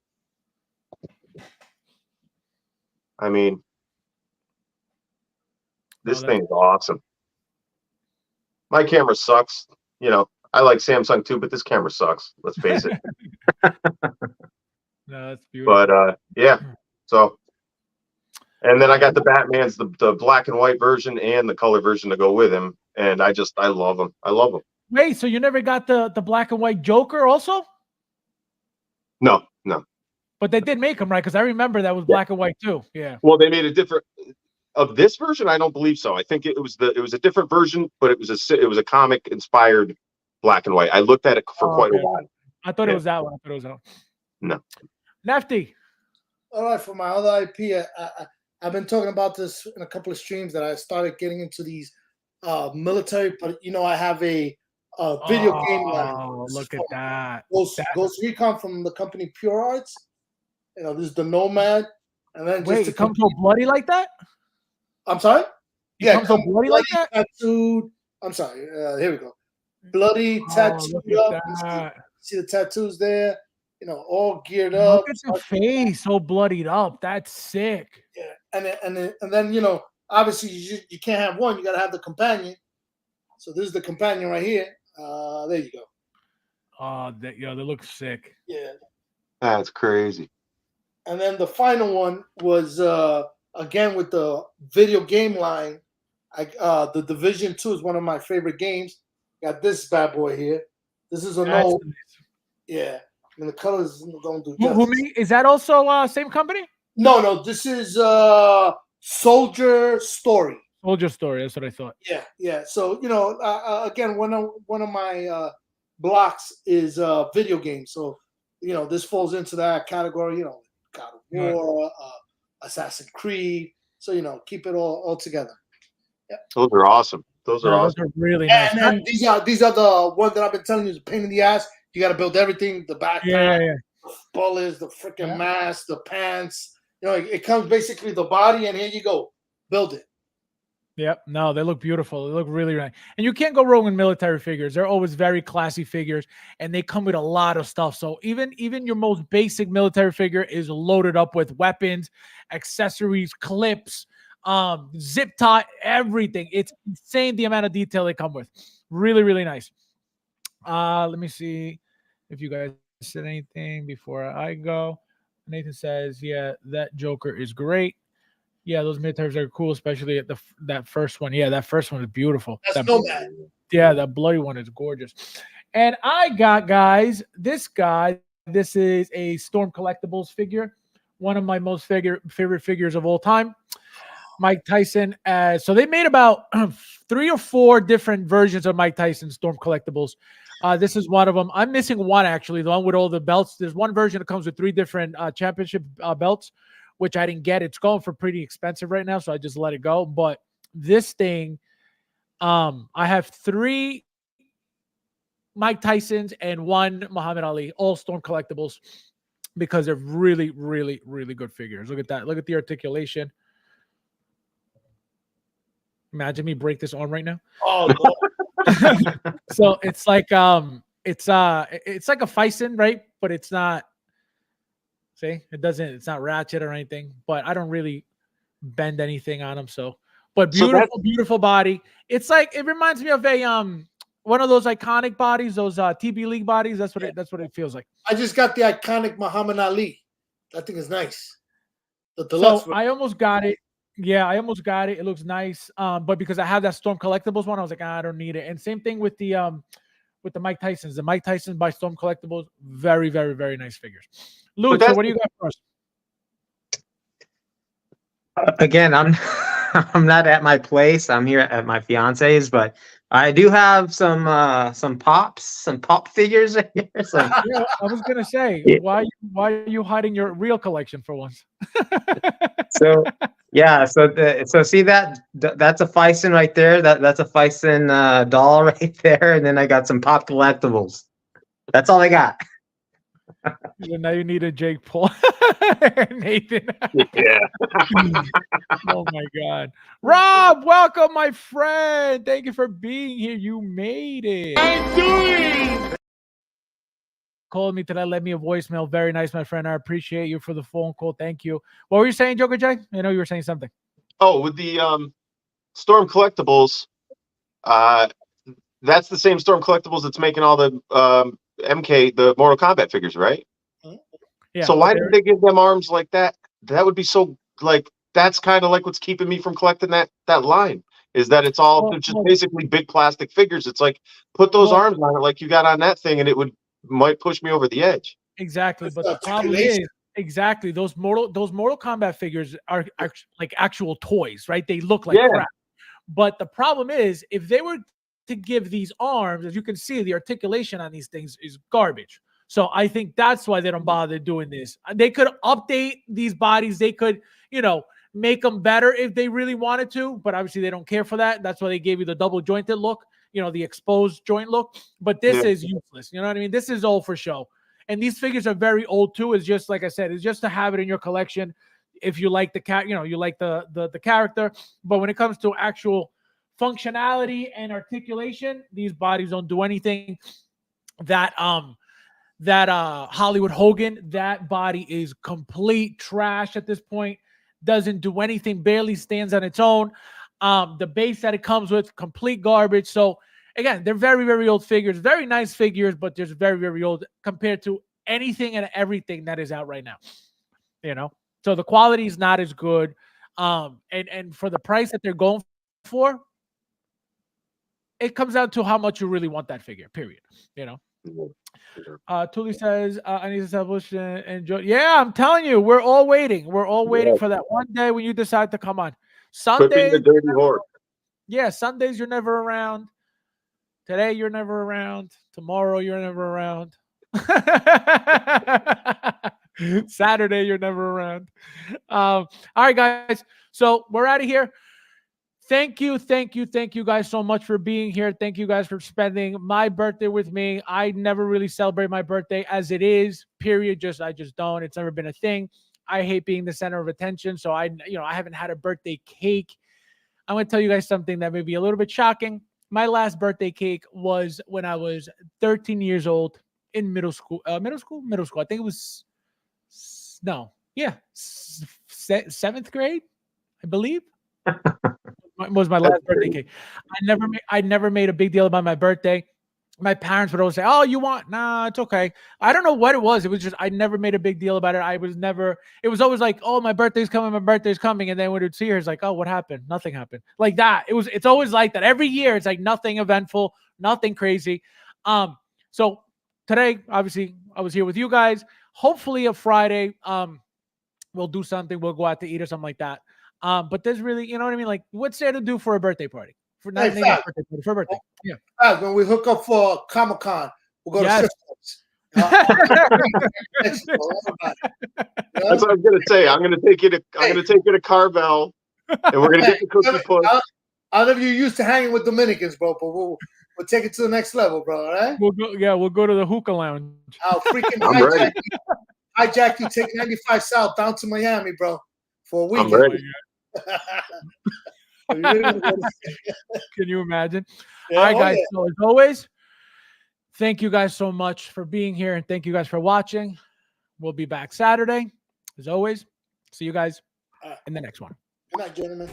I mean, this thing is awesome. My camera sucks. I like Samsung too, but this camera sucks. Let's face it. No, that's beautiful. But yeah. So, and then I got the Batman's, the black and white version and the color version to go with him, and I love them. I love them. Wait, so you never got the black and white Joker also? No. But they did make them, right? Because I remember that was black and white too. Yeah. Well, they made a different of this version. I don't believe so. I think it was a different version, but it was a comic inspired black and white. I looked at it for quite a while. I thought it was that one. No. Nefty. All right, for my other IP, I've been talking about this in a couple of streams that I started getting into these military, but I have a video game line. Oh, look at that. Ghost Recon from the company Pure Arts. This is the Nomad. And then wait, it comes so bloody like that? I'm sorry? It comes so bloody like that? Tattooed. I'm sorry. Here we go. Bloody tattooed up. See the tattoos there? All geared up. Look at the face, so bloodied up. That's sick. Yeah, and then obviously you can't have one. You got to have the companion. So this is the companion right here. There you go. Oh, they look sick. Yeah, that's crazy. And then the final one was again with the video game line. The Division 2 is one of my favorite games. Got this bad boy here. This is an old. Nice. Yeah. And the colors don't do justice. Is that also same company? No. This is Soldier Story. Soldier Story. That's what I thought. Yeah. So again, one of my blocks is video games. So this falls into that category. God of War, Assassin's Creed. So keep it all together. Yeah. Those are awesome. Those are awesome. Those are really nice. And then these are the ones that I've been telling you is a pain in the ass. You got to build everything: the backpack, the bullets, the freaking mask, the pants. It comes basically the body, and here you go, build it. Yep. No, they look beautiful. They look really nice. And you can't go wrong with military figures. They're always very classy figures, and they come with a lot of stuff. So even your most basic military figure is loaded up with weapons, accessories, clips, zip tie, everything. It's insane the amount of detail they come with. Really, really nice. Let me see if you guys said anything before I go. Nathan says, yeah, that Joker is great. Yeah, those militaries are cool, especially at that first one. Yeah, that first one is beautiful. That's Nomad. Yeah, that bloody one is gorgeous. And I got, guys, this guy. This is a Storm Collectibles figure, one of my most favorite figures of all time. Mike Tyson. So they made about 3 or 4 different versions of Mike Tyson Storm Collectibles. This is one of them. I'm missing one, actually, the one with all the belts. There's one version that comes with 3 different championship belts, which I didn't get. It's going for pretty expensive right now, so I just let it go. But this thing, I have 3 Mike Tysons and 1 Muhammad Ali, all Storm Collectibles, because they're really, really, really good figures. Look at that. Look at the articulation. Imagine me break this arm right now. Oh, So it's like it's like a Fison, right? But it's not. See, it's not ratchet or anything, but I don't really bend anything on them. So, but beautiful, beautiful body. It's like, it reminds me of a one of those iconic bodies, those TB League bodies. That's what it feels like. I just got the iconic Muhammad Ali. That thing is nice. So I almost got it. Yeah, I almost got it. It looks nice. But because I have that Storm Collectibles one, I was like, I don't need it. And same thing with the Mike Tysons. The Mike Tysons by Storm Collectibles, very, very, very nice figures. Luke, so what do you got for us? Again, I'm not at my place. I'm here at my fiance's, but I do have some pop figures right here. Yeah, I was gonna say, why are you hiding your real collection for once? So see that's a Fison right there. That's a Fison doll right there, and then I got some pop collectibles. That's all I got. Now you need a Jake Paul. Nathan. Yeah. Oh my God. Rob, welcome, my friend. Thank you for being here. You made it. I'm doing. Called me today, left me a voicemail. Very nice, my friend. I appreciate you for the phone call. Thank you. What were you saying, Joker Jay? I know you were saying something. Oh, with the Storm Collectibles, that's the same Storm Collectibles that's making all the MK, the Mortal Kombat figures, right? Yeah. So why did they give them arms like that? That would be so, like, that's kind of like what's keeping me from collecting that line, is that it's all just basically big plastic figures. It's like, put those arms on it like you got on that thing, and it might push me over the edge. Exactly. But the problem is, exactly, those Mortal Kombat figures are like actual toys, right? They look like crap. But the problem is, if they were to give these arms, as you can see, the articulation on these things is garbage. So I think that's why they don't bother doing this. They could update these bodies. They could, make them better if they really wanted to, but obviously they don't care for that. That's why they gave you the double jointed look, the exposed joint look. But this is useless. You know what I mean? This is all for show. And these figures are very old too. It's just, like I said, it's just to have it in your collection. If you like you like the character. But when it comes to actual functionality and articulation, these bodies don't do anything. That Hollywood Hogan, that body is complete trash at this point. Doesn't do anything, barely stands on its own. The base that it comes with, complete garbage. So again, they're very, very old figures, very nice figures, but they're very, very old compared to anything and everything that is out right now. So the quality is not as good. And for the price that they're going for, it comes down to how much you really want that figure, period. Tuli says, I need to establish and enjoy. Yeah, I'm telling you, we're all waiting. We're all waiting for that one day when you decide to come on. Quit being Sundays, the dirty whore. yeah, Sundays you're never around. Today you're never around. Tomorrow you're never around. Saturday you're never around. All right, guys. So we're out of here. Thank you guys so much for being here. Thank you guys for spending my birthday with me. I never really celebrate my birthday as it is, period. I just don't. It's never been a thing. I hate being the center of attention. So I haven't had a birthday cake. I'm going to tell you guys something that may be a little bit shocking. My last birthday cake was when I was 13 years old in middle school. Middle school. I think it was, seventh grade, I believe. Was my last birthday cake. I never made a big deal about my birthday. My parents would always say, "Oh, you want? Nah, it's okay." I don't know what it was. It was just I never made a big deal about it. It was always like, "Oh, my birthday's coming," and then when it would see her, it's like, "Oh, what happened? Nothing happened." Like that. It's always like that. Every year, it's like nothing eventful, nothing crazy. So today, obviously, I was here with you guys. Hopefully, a Friday, we'll do something. We'll go out to eat or something like that. But there's really, you know what I mean? Like, what's there to do for a birthday party? For not maybe a birthday party, for a birthday. Yeah. When we hook up for Comic-Con, we'll go to Cisco's. That's what I'm gonna say. I'm gonna take you to Carvel, and we're gonna get the cookie push. I know you're used to hanging with Dominicans, bro, but we'll take it to the next level, bro. All right? We'll go to the hookah lounge. I'll freaking hijack you, take 95 South down to Miami, bro, for a weekend. I'm ready. Can you imagine? All right, guys. So as always, thank you guys so much for being here, and thank you guys for watching. We'll be back Saturday, as always. See you guys in the next one. Good night, gentlemen.